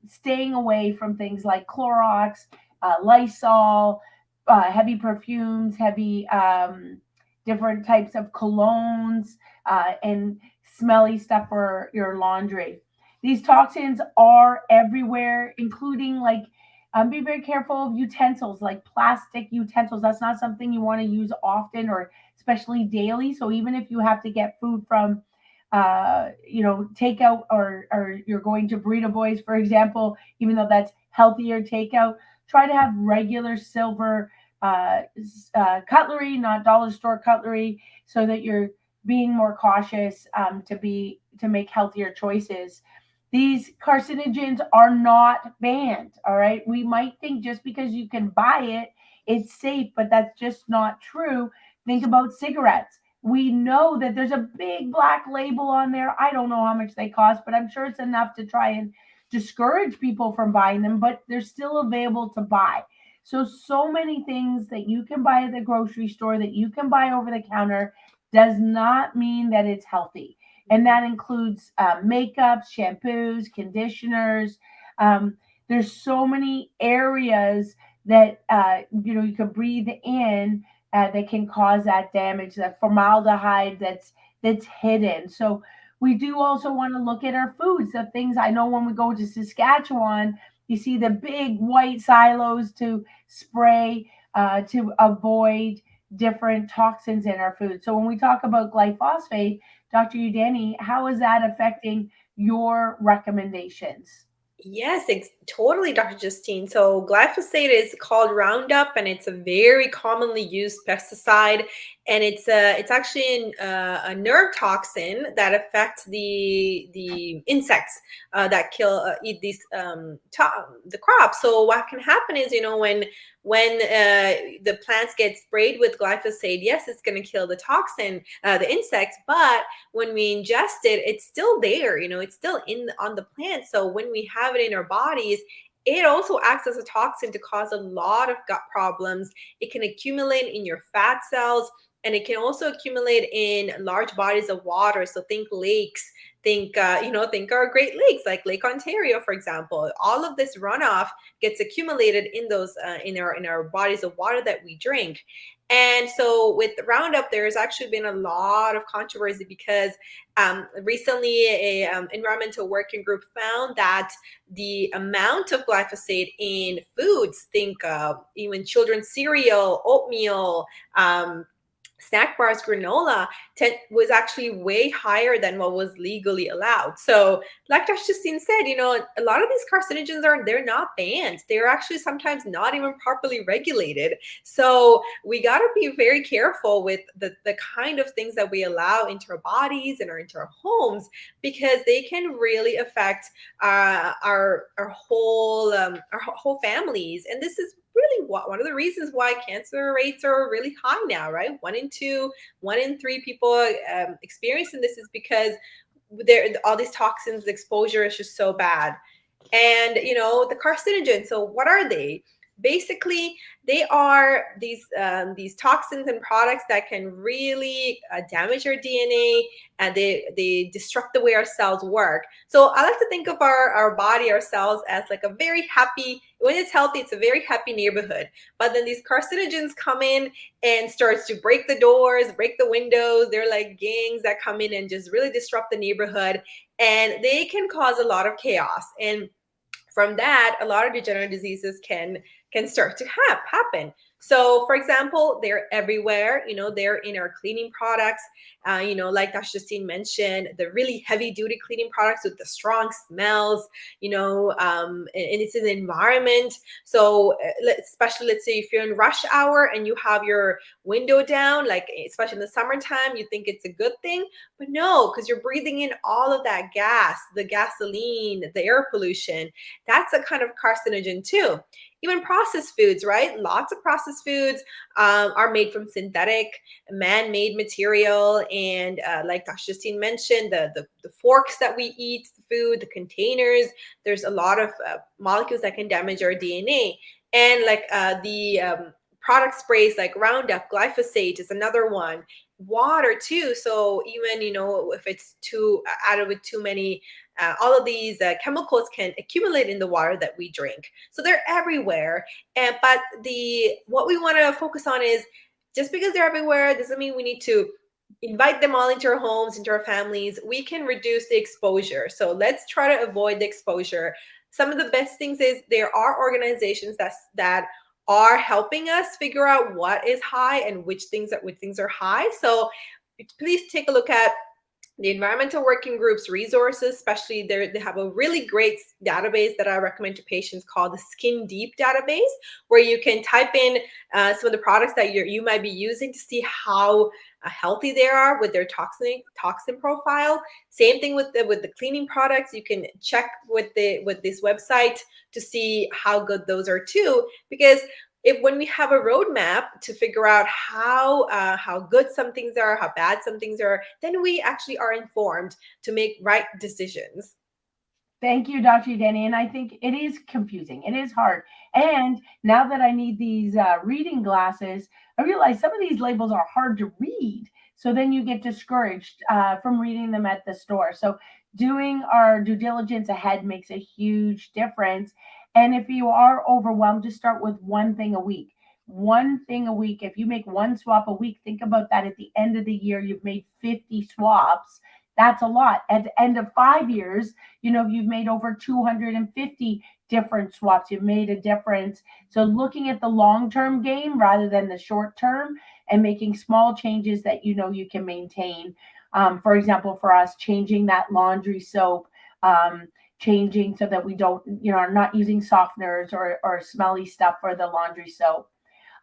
staying away from things like Clorox, Lysol, heavy perfumes, heavy different types of colognes, and smelly stuff for your laundry. These toxins are everywhere, including like be very careful of utensils like plastic utensils. That's not something you want to use often or especially daily. So even if you have to get food from takeout, or you're going to Burrito Boys, for example, even though that's healthier takeout, try to have regular silver cutlery, not dollar store cutlery, so that you're being more cautious to make healthier choices. These carcinogens are not banned. All right. We might think just because you can buy it, it's safe, but that's just not true. Think about cigarettes. We know that there's a big black label on there. I don't know how much they cost, but I'm sure it's enough to try and discourage people from buying them, but they're still available to buy. So many things that you can buy at the grocery store, that you can buy over the counter, does not mean that it's healthy. And that includes makeups, shampoos, conditioners. There's so many areas that you can breathe in that can cause that damage, that formaldehyde that's hidden. So we do also want to look at our foods. The things, I know when we go to Saskatchewan, you see the big white silos to spray to avoid different toxins in our food. So when we talk about glyphosate, Dr. Udani, how is that affecting your recommendations? Yes, totally, Dr. Justine. So glyphosate is called Roundup, and it's a very commonly used pesticide, and it's actually a nerve toxin that affects the insects that eat these the crops. So what can happen is, when the plants get sprayed with glyphosate, yes, it's going to kill the toxin, the insects, but when we ingest it, it's still there. It's still on the plant. So when we have it in our bodies, it also acts as a toxin to cause a lot of gut problems. It can accumulate in your fat cells, and it can also accumulate in large bodies of water. So think lakes, think our Great Lakes, like Lake Ontario, for example. All of this runoff gets accumulated in those in our bodies of water that we drink. And so with Roundup, there's actually been a lot of controversy because recently a environmental working group found that the amount of glyphosate in foods, think even children's cereal, oatmeal, snack bars, granola, was actually way higher than what was legally allowed. So like Dr. Justine said, a lot of these carcinogens they're not banned. They're actually sometimes not even properly regulated. So we got to be very careful with the kind of things that we allow into our bodies and into our homes, because they can really affect our whole families. And this is really one of the reasons why cancer rates are really high now, right? 1 in 2, 1 in 3 people experiencing this is because all these toxins, the exposure is just so bad. And the carcinogens, so what are they? Basically, they are these toxins and products that can really damage your DNA, and they disrupt the way our cells work. So I like to think of our body, our cells, as like a very happy, when it's healthy, it's a very happy neighborhood. But then these carcinogens come in and starts to break the doors, break the windows. They're like gangs that come in and just really disrupt the neighborhood, and they can cause a lot of chaos. And from that, a lot of degenerative diseases can start to happen. So, for example, they're everywhere. They're in our cleaning products. Like Dr. Justine mentioned, the really heavy-duty cleaning products with the strong smells. And it's in the environment. So, especially, let's say if you're in rush hour and you have your window down, like especially in the summertime, you think it's a good thing, but no, because you're breathing in all of that gas, the gasoline, the air pollution. That's a kind of carcinogen too. Even processed foods, right? Lots of processed foods are made from synthetic, man-made material. And like Dr. Justine mentioned, the forks that we eat the food, the containers, there's a lot of molecules that can damage our DNA. And like the product sprays like Roundup, glyphosate is another one. Water too. So even, if it's added with too many, all of these chemicals can accumulate in the water that we drink. So they're everywhere. But what we want to focus on is, just because they're everywhere doesn't mean we need to invite them all into our homes, into our families, we can reduce the exposure. So let's try to avoid the exposure. Some of the best things is there are organizations that are helping us figure out what is high and which things are high. So please take a look at the environmental working groups resources, especially they have a really great database that I recommend to patients called the Skin Deep database, where you can type in some of the products that you might be using to see how healthy they are with their toxin profile. Same thing with the cleaning products. You can check with this website to see how good those are too, because when we have a roadmap to figure out how good some things are, how bad some things are, then we actually are informed to make right decisions. Thank you, Dr. Udani. And I think it is confusing. It is hard. And now that I need these reading glasses, I realize some of these labels are hard to read. So then you get discouraged from reading them at the store. So doing our due diligence ahead makes a huge difference. And if you are overwhelmed, just start with one thing a week. One thing a week. If you make one swap a week, think about that. At the end of the year, you've made 50 swaps. That's a lot. At the end of 5 years, you've made over 250 different swaps. You've made a difference. So looking at the long-term game rather than the short term and making small changes that you can maintain. For example, for us, changing that laundry soap, changing so that we don't, are not using softeners or smelly stuff for the laundry soap,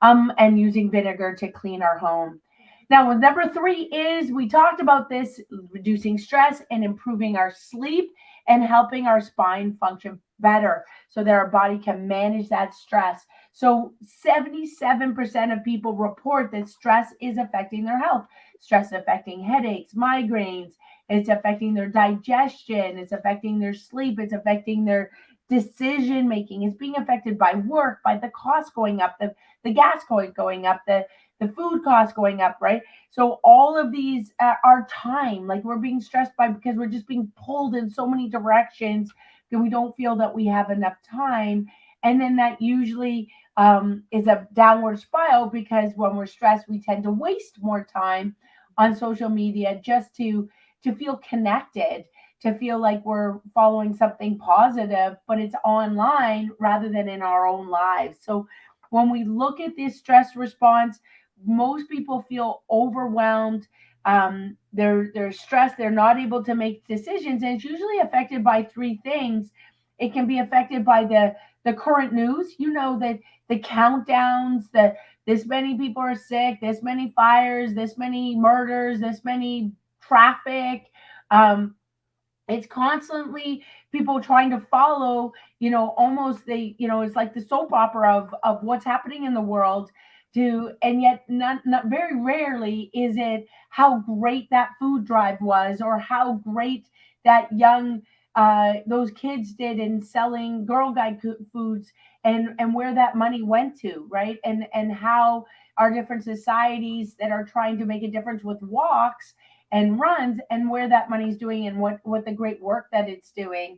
and using vinegar to clean our home. Now, with number 3 is, we talked about this, reducing stress and improving our sleep and helping our spine function better so that our body can manage that stress. So 77% of people report that stress is affecting their health. Stress affecting headaches, migraines, it's affecting their digestion, it's affecting their sleep, it's affecting their decision making. It's being affected by work, by the cost going up, the gas going up, the food costs going up, right? So all of these are time, like we're being stressed by, because we're just being pulled in so many directions and we don't feel that we have enough time. And then that usually is a downward spiral, because when we're stressed, we tend to waste more time on social media just to feel connected, to feel like we're following something positive, but it's online rather than in our own lives. So when we look at this stress response, most people feel overwhelmed. They're stressed. They're not able to make decisions, and it's usually affected by 3 things. It can be affected by the current news. That the countdowns, that this many people are sick, this many fires, this many murders, this many traffic. It's constantly people trying to follow, almost it's like the soap opera of what's happening in the world, and yet not very rarely is it how great that food drive was, or how great that young those kids did in selling Girl Guide foods, and where that money went to, right? And how our different societies that are trying to make a difference with walks and runs, and where that money's doing, and what the great work that it's doing.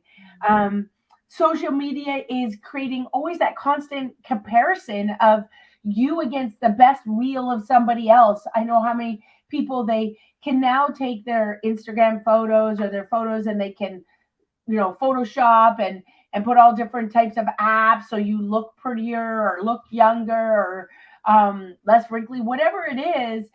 Social media is creating always that constant comparison of you against the best reel of somebody else. I know how many people, they can now take their Instagram photos or their photos, and they can, Photoshop and put all different types of apps so you look prettier or look younger, or less wrinkly, whatever it is.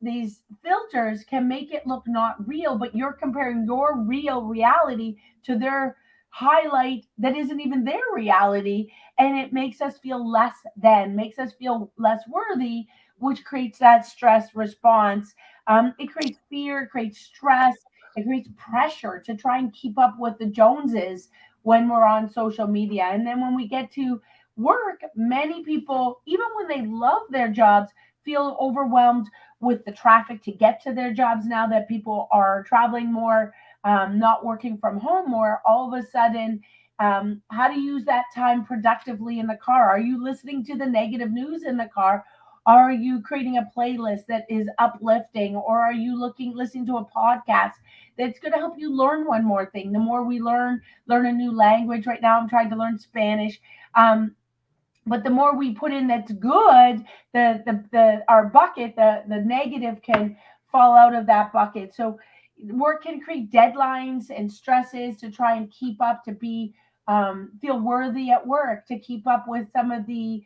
These filters can make it look not real, but you're comparing your real reality to their highlight that isn't even their reality, and it makes us feel less than, makes us feel less worthy, which creates that stress response. It creates fear, it creates stress, it creates pressure to try and keep up with the Joneses when we're on social media. And then when we get to work, many people, even when they love their jobs, feel overwhelmed with the traffic to get to their jobs. Now that people are traveling more, not working from home more, all of a sudden, how to use that time productively in the car. Are you listening to the negative news in the car? Are you creating a playlist that is uplifting, or are you listening to a podcast that's going to help you learn one more thing? The more we learn a new language. Right now I'm trying to learn Spanish. But the more we put in that's good, our bucket, the negative can fall out of that bucket. So work can create deadlines and stresses to try and keep up, to be feel worthy at work, to keep up with some of the,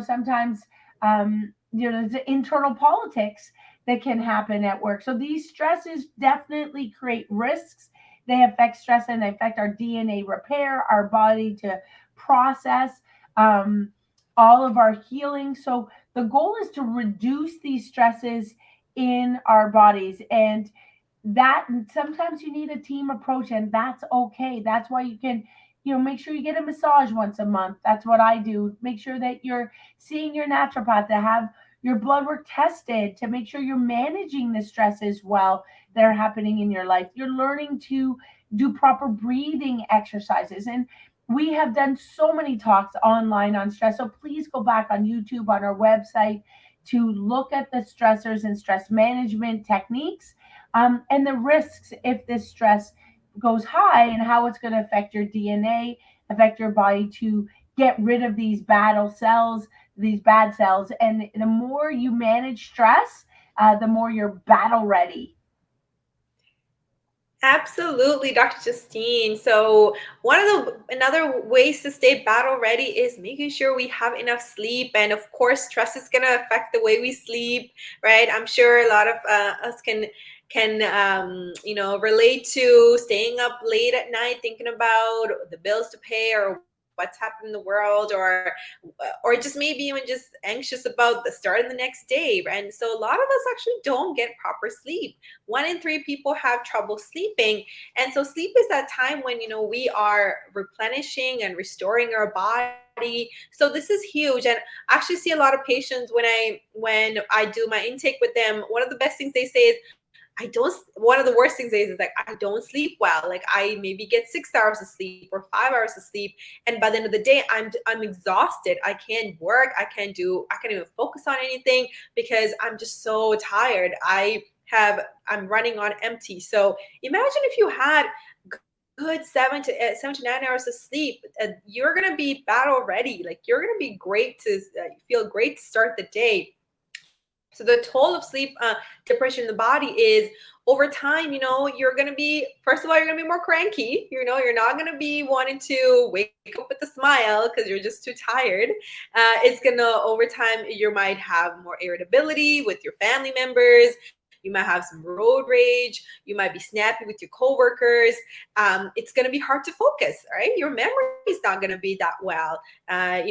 sometimes the internal politics that can happen at work. So these stresses definitely create risks. They affect stress and they affect our DNA repair, our body to process um, all of our healing. So the goal is to reduce these stresses in our bodies. And that sometimes you need a team approach, and that's okay. That's why you can, make sure you get a massage once a month. That's what I do. Make sure that you're seeing your naturopath, to have your blood work tested, to make sure you're managing the stresses well that are happening in your life. You're learning to do proper breathing exercises. And we have done so many talks online on stress. So please go back on YouTube, on our website, to look at the stressors and stress management techniques, and the risks if this stress goes high, and how it's going to affect your DNA, affect your body to get rid of these these bad cells. And the more you manage stress, the more you're battle ready. Absolutely, Dr. Justine. So one of the another ways to stay battle ready is making sure we have enough sleep. And of course, stress is going to affect the way we sleep, right? I'm sure a lot of us can relate to staying up late at night thinking about the bills to pay or what's happening in the world, or just maybe even just anxious about the start of the next day. And so a lot of us actually don't get proper sleep. 1 in 3 people have trouble sleeping. And so sleep is that time when, we are replenishing and restoring our body. So this is huge. And I actually see a lot of patients when I do my intake with them, one of the best things they say is, one of the worst things is like, I don't sleep well. Like I maybe get 6 hours of sleep or 5 hours of sleep. And by the end of the day, I'm exhausted. I can't work. I can't even focus on anything because I'm just so tired. I'm running on empty. So imagine if you had good 7 to 9 hours of sleep, you're going to be battle ready. Like you're going to be great to feel great to start the day. So the toll of sleep depression in the body is over time, you're going to be, first of all, you're going to be more cranky. You're not going to be wanting to wake up with a smile because you're just too tired. It's going to, over time, you might have more irritability with your family members. You might have some road rage. You might be snappy with your coworkers. It's going to be hard to focus, right? Your memory is not going to be that well, and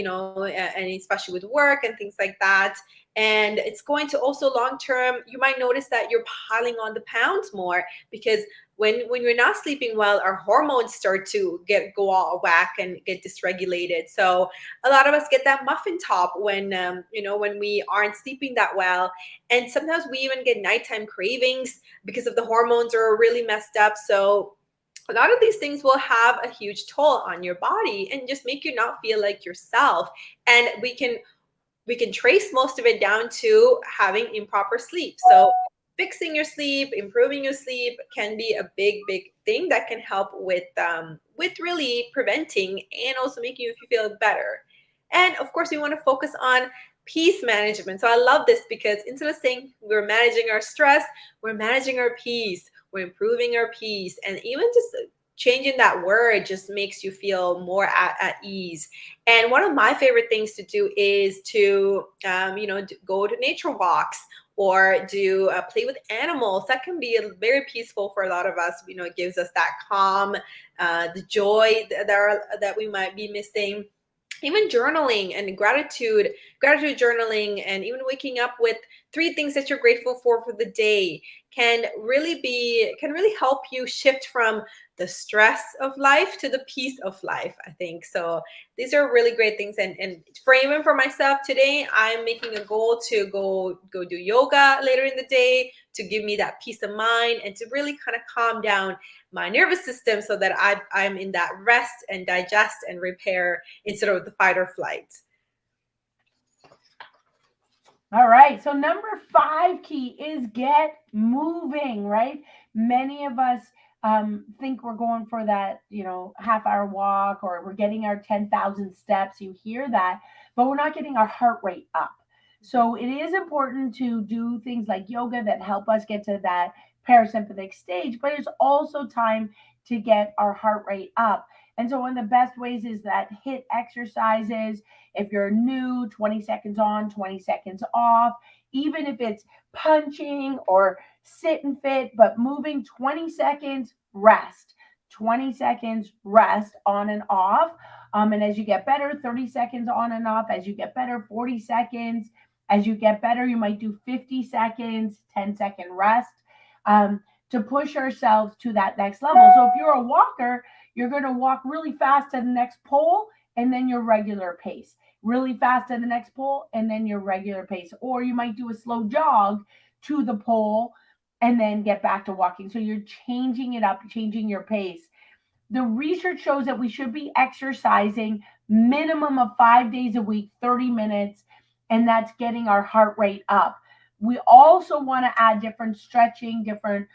especially with work and things like that. And it's going to also long term, you might notice that you're piling on the pounds more because when you're not sleeping well, our hormones start to go all whack and get dysregulated. So a lot of us get that muffin top when we aren't sleeping that well. And sometimes we even get nighttime cravings because of the hormones are really messed up. So a lot of these things will have a huge toll on your body and just make you not feel like yourself. And we can trace most of it down to having improper sleep. So fixing your sleep, improving your sleep can be a big thing that can help with really preventing and also making you feel better. And of course, we want to focus on peace management. So I love this because instead of saying we're managing our stress, we're managing our peace, we're improving our peace. And even just changing that word just makes you feel more at ease. And one of my favorite things to do is to go to nature walks or do play with animals. That can be very peaceful for a lot of us. It gives us that calm, the joy that we might be missing. Even journaling and gratitude journaling, and even waking up with 3 things that you're grateful for the day can really help you shift from the stress of life to the peace of life, I think. So these are really great things. And for myself today, I'm making a goal to go do yoga later in the day to give me that peace of mind and to really kind of calm down my nervous system so that I'm in that rest and digest and repair instead of the fight or flight. All right. So number 5 key is get moving, right? Many of us think we're going for that, half-hour walk, or we're getting our 10,000 steps. You hear that, but we're not getting our heart rate up. So it is important to do things like yoga that help us get to that parasympathetic stage, but it's also time to get our heart rate up. And so one of the best ways is that HIIT exercises. If you're new, 20 seconds on, 20 seconds off, even if it's punching or sit and fit, but moving 20 seconds, rest. 20 seconds, rest on and off. And as you get better, 30 seconds on and off. As you get better, 40 seconds. As you get better, you might do 50 seconds, 10-second rest, to push ourselves to that next level. So if you're a walker, you're going to walk really fast to the next pole and then your regular pace. Really fast to the next pole and then your regular pace. Or you might do a slow jog to the pole and then get back to walking. So you're changing it up, changing your pace. The research shows that we should be exercising minimum of 5 days a week, 30 minutes, and that's getting our heart rate up. We also want to add different stretching, different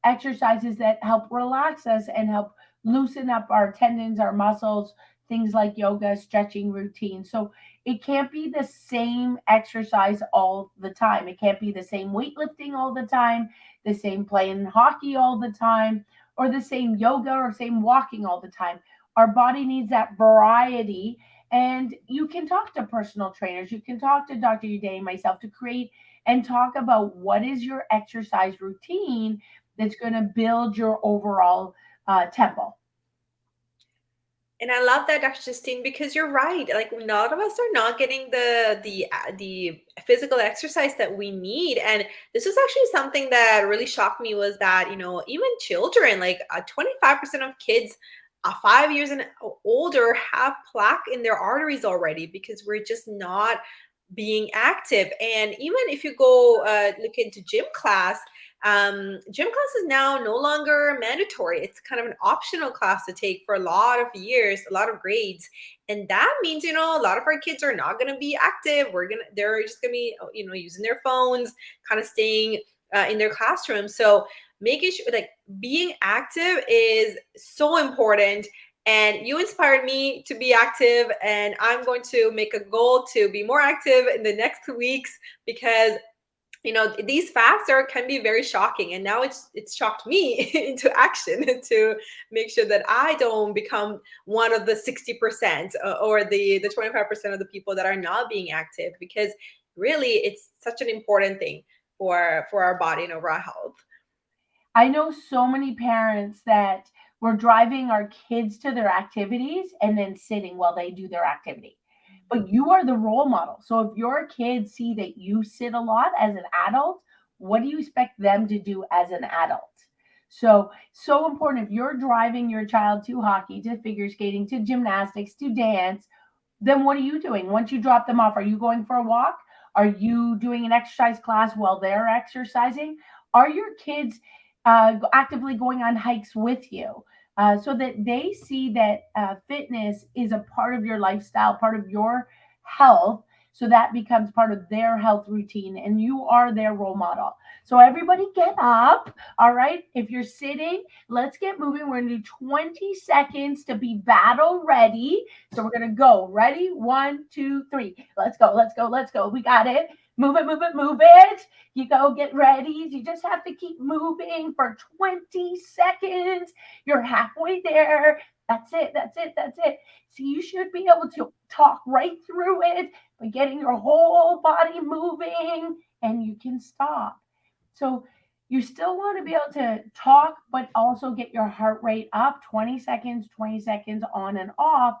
exercises that help relax us and help loosen up our tendons, our muscles, things like yoga, stretching routine. So it can't be the same exercise all the time. It can't be the same weightlifting all the time, the same playing hockey all the time, or the same yoga or same walking all the time. Our body needs that variety. And you can talk to personal trainers. You can talk to Dr. Udani, myself, to create and talk about what is your exercise routine that's going to build your overall tempo. And I love that, Dr. Justine, because you're right. Like, a lot of us are not getting the physical exercise that we need. And this was actually something that really shocked me, was that, even children, like 25% of kids 5 years and older have plaque in their arteries already, because we're just not being active. And even if you go look into gym class is now no longer mandatory. It's kind of an optional class to take for a lot of years, a lot of grades. And that means, a lot of our kids are not going to be active. They're just going to be, using their phones, kind of staying in their classroom. So making sure, like, being active is so important. And you inspired me to be active, and I'm going to make a goal to be more active in the next 2 weeks, because these facts can be very shocking. And now it's shocked me into action to make sure that I don't become one of the 60% or the 25% of the people that are not being active, because really it's such an important thing for our body and overall health. I know so many parents that we're driving our kids to their activities and then sitting while they do their activity. But you are the role model. So if your kids see that you sit a lot as an adult, what do you expect them to do as an adult? So important. If you're driving your child to hockey, to figure skating, to gymnastics, to dance, then what are you doing? Once you drop them off, are you going for a walk? Are you doing an exercise class while they're exercising? Are your kids actively going on hikes with you? So that they see that fitness is a part of your lifestyle, part of your health. So that becomes part of their health routine, and you are their role model. So everybody get up. All right. If you're sitting, let's get moving. We're going to do 20 seconds to be battle ready. So we're going to go. Ready? 1, 2, 3. Let's go. Let's go. Let's go. We got it. Move it, move it, move it. You go, get ready. You just have to keep moving for 20 seconds. You're halfway there. That's it. That's it. That's it. So you should be able to talk right through it by getting your whole body moving, and you can stop. So you still want to be able to talk, but also get your heart rate up. 20 seconds on and off.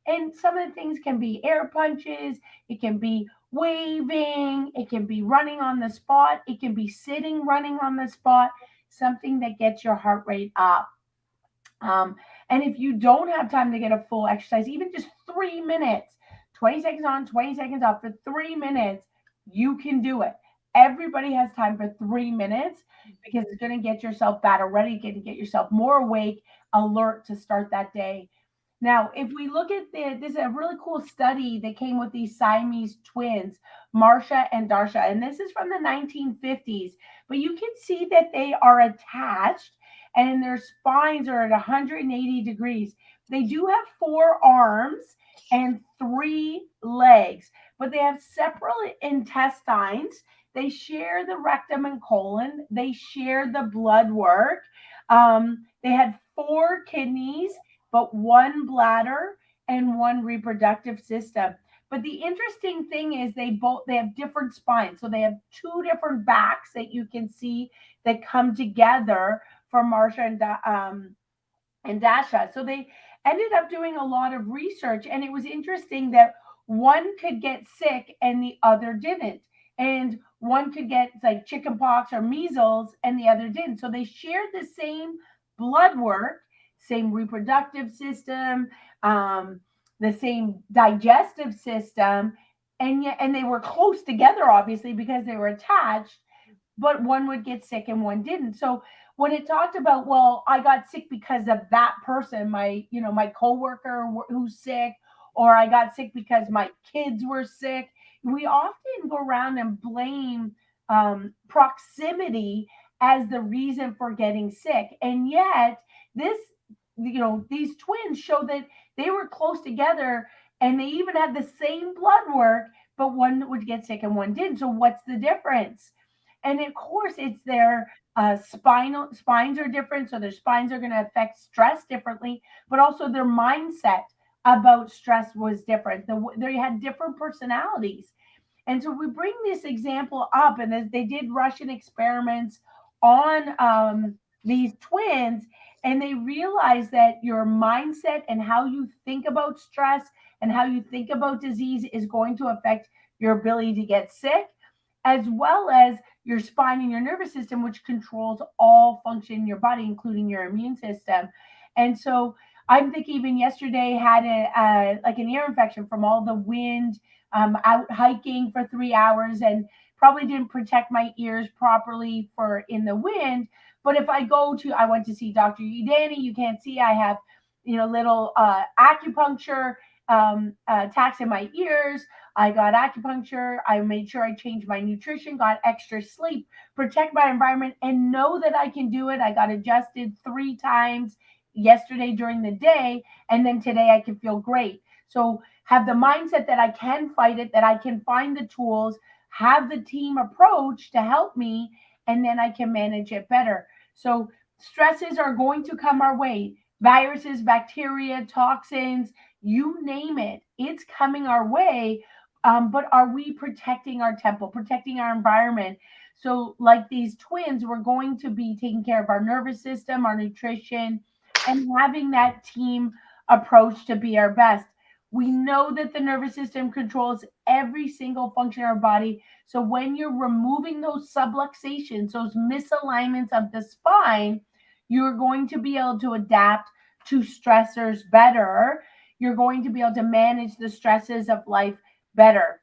And some of the things can be air punches. It can be waving. It can be running on the spot. It can be sitting, running on the spot, something that gets your heart rate up. And if you don't have time to get a full exercise, even just 3 minutes, 20 seconds on, 20 seconds off for 3 minutes, you can do it. Everybody has time for 3 minutes, because it's going to get yourself battle ready, to get yourself more awake, alert to start that day. Now, if we look at this is a really cool study that came with these Siamese twins, Marsha and Darsha, and this is from the 1950s. But you can see that they are attached, and their spines are at 180 degrees. They do have 4 arms and 3 legs, but they have separate intestines. They share the rectum and colon. They share the blood work. They had 4 kidneys, but 1 bladder and 1 reproductive system. But the interesting thing is they have different spines. So they have 2 different backs that you can see that come together for Marsha and Dasha. So they ended up doing a lot of research, and it was interesting that one could get sick and the other didn't. And one could get like chickenpox or measles and the other didn't. So they shared the same blood work, same reproductive system, the same digestive system, and they were close together, obviously, because they were attached, but one would get sick and one didn't. So when it talked about, well, I got sick because of that person, my coworker who's sick, or I got sick because my kids were sick, we often go around and blame proximity as the reason for getting sick. And yet this, these twins show that they were close together and they even had the same blood work, but one would get sick and one didn't. So what's the difference? And of course, it's their spines are different, so their spines are going to affect stress differently, but also their mindset about stress was different. They had different personalities. And so we bring this example up, and they did Russian experiments on these twins, and they realized that your mindset and how you think about stress and how you think about disease is going to affect your ability to get sick, as well as your spine and your nervous system, which controls all function in your body, including your immune system. And so I'm thinking even yesterday had like an ear infection from all the wind, out hiking for 3 hours, and probably didn't protect my ears properly for in the wind. But if I went to see Dr. Udani, you can't see, I have, little acupuncture tacks in my ears. I got acupuncture. I made sure I changed my nutrition, got extra sleep, protect my environment, and know that I can do it. I got adjusted 3 times yesterday during the day, and then today I can feel great. So have the mindset that I can fight it, that I can find the tools, have the team approach to help me, and then I can manage it better. So stresses are going to come our way. Viruses, bacteria, toxins, you name it, it's coming our way. But are we protecting our temple, protecting our environment? So like these twins, we're going to be taking care of our nervous system, our nutrition, and having that team approach to be our best. We know that the nervous system controls every single function of our body. So when you're removing those subluxations, those misalignments of the spine, you're going to be able to adapt to stressors better. You're going to be able to manage the stresses of life better.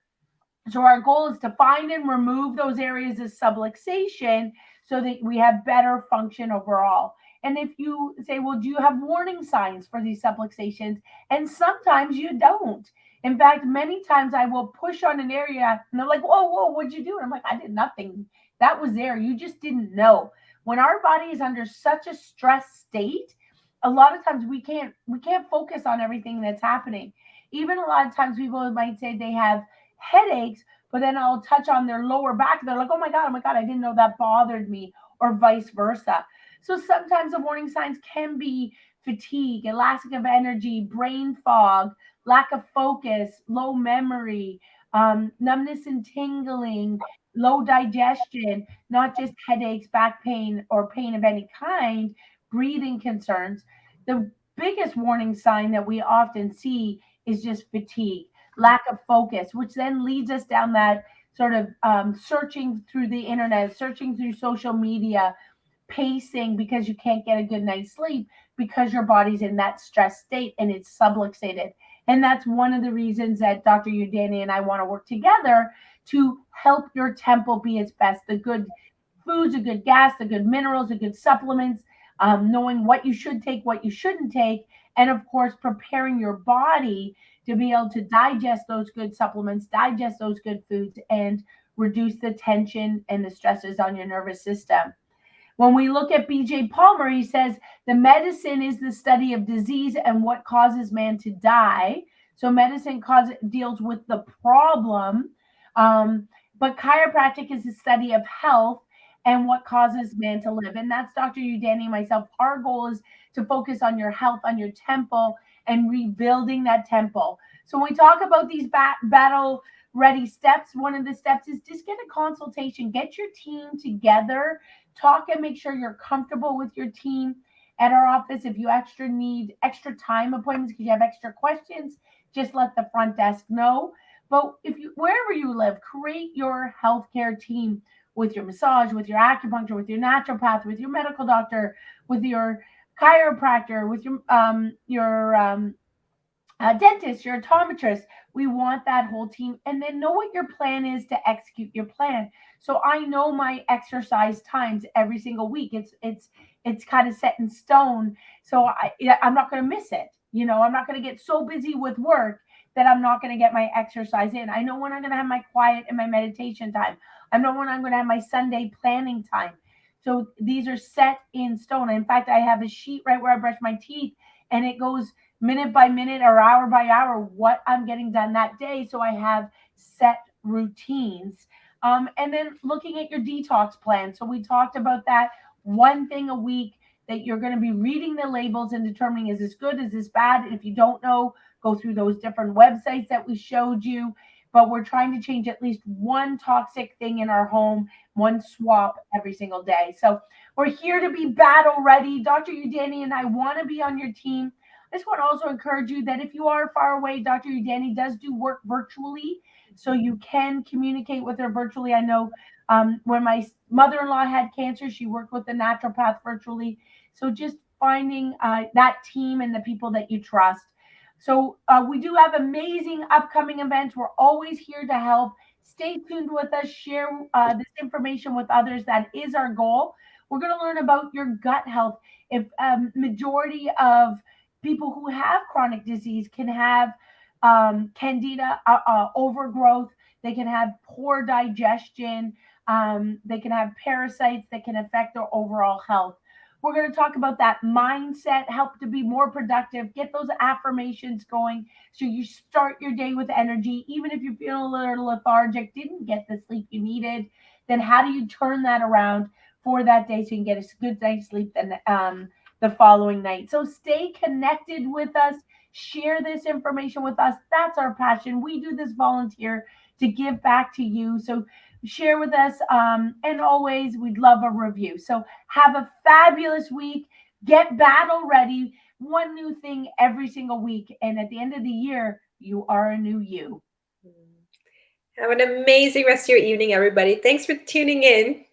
So our goal is to find and remove those areas of subluxation so that we have better function overall. And if you say, well, do you have warning signs for these subluxations? And sometimes you don't. In fact, many times I will push on an area and they're like, whoa, what'd you do? And I'm like, I did nothing. That was there. You just didn't know. When our body is under such a stress state, a lot of times we can't focus on everything that's happening. Even a lot of times people might say they have headaches, but then I'll touch on their lower back. They're like, oh my God, I didn't know that bothered me, or vice versa. So sometimes the warning signs can be fatigue, a lack of energy, brain fog, lack of focus, low memory, numbness and tingling, low digestion, not just headaches, back pain, or pain of any kind, breathing concerns. The biggest warning sign that we often see is just fatigue, lack of focus, which then leads us down that sort of searching through the internet, searching through social media, pacing because you can't get a good night's sleep because your body's in that stress state and it's subluxated. And that's one of the reasons that Dr. Udani and I want to work together to help your temple be its best. The good foods, the good gas, the good minerals, the good supplements, knowing what you should take, what you shouldn't take, and of course, preparing your body to be able to digest those good supplements, digest those good foods, and reduce the tension and the stresses on your nervous system. When we look at B.J. Palmer, he says the medicine is the study of disease and what causes man to die. So medicine deals with the problem, but chiropractic is the study of health and what causes man to live. And that's Dr. Udani and myself. Our goal is to focus on your health, on your temple, and rebuilding that temple. So when we talk about these battle ready steps, one of the steps is just get a consultation, get your team together, talk and make sure you're comfortable with your team. At our office, if you need extra time appointments because you have extra questions, just let the front desk know. But wherever you live, create your healthcare team with your massage, with your acupuncture, with your naturopath, with your medical doctor, with your chiropractor, with your dentist, your optometrist. We want that whole team, and then know what your plan is to execute your plan. So I know my exercise times every single week. It's kind of set in stone. So I'm not going to miss it. I'm not going to get so busy with work that I'm not going to get my exercise in. I know when I'm going to have my quiet and my meditation time. I know when I'm going to have my Sunday planning time. So these are set in stone. In fact, I have a sheet right where I brush my teeth, and it goes minute by minute or hour by hour what I'm getting done that day. So I have set routines. And then looking at your detox plan. So we talked about that. One thing a week that you're going to be reading the labels and determining, is this good, is this bad? And if you don't know, go through those different websites that we showed you. But we're trying to change at least one toxic thing in our home, one swap every single day. So we're here to be battle ready. Dr. Udani and I want to be on your team. I just want to also encourage you that if you are far away, Dr. Udani does do work virtually, so you can communicate with her virtually. I know when my mother-in-law had cancer, she worked with the naturopath virtually. So just finding that team and the people that you trust. So we do have amazing upcoming events. We're always here to help. Stay tuned with us. Share this information with others. That is our goal. We're going to learn about your gut health. If majority of people who have chronic disease can have candida overgrowth, they can have poor digestion, they can have parasites that can affect their overall health. We're going to talk about that mindset, help to be more productive, get those affirmations going so you start your day with energy. Even if you're feeling a little lethargic, didn't get the sleep you needed, then how do you turn that around for that day so you can get a good night's sleep the following night? So stay connected with us. Share this information with us. That's our passion. We do this volunteer to give back to you. So share with us. And always, we'd love a review. So have a fabulous week. Get battle ready. One new thing every single week. And at the end of the year, you are a new you. Have an amazing rest of your evening, everybody. Thanks for tuning in.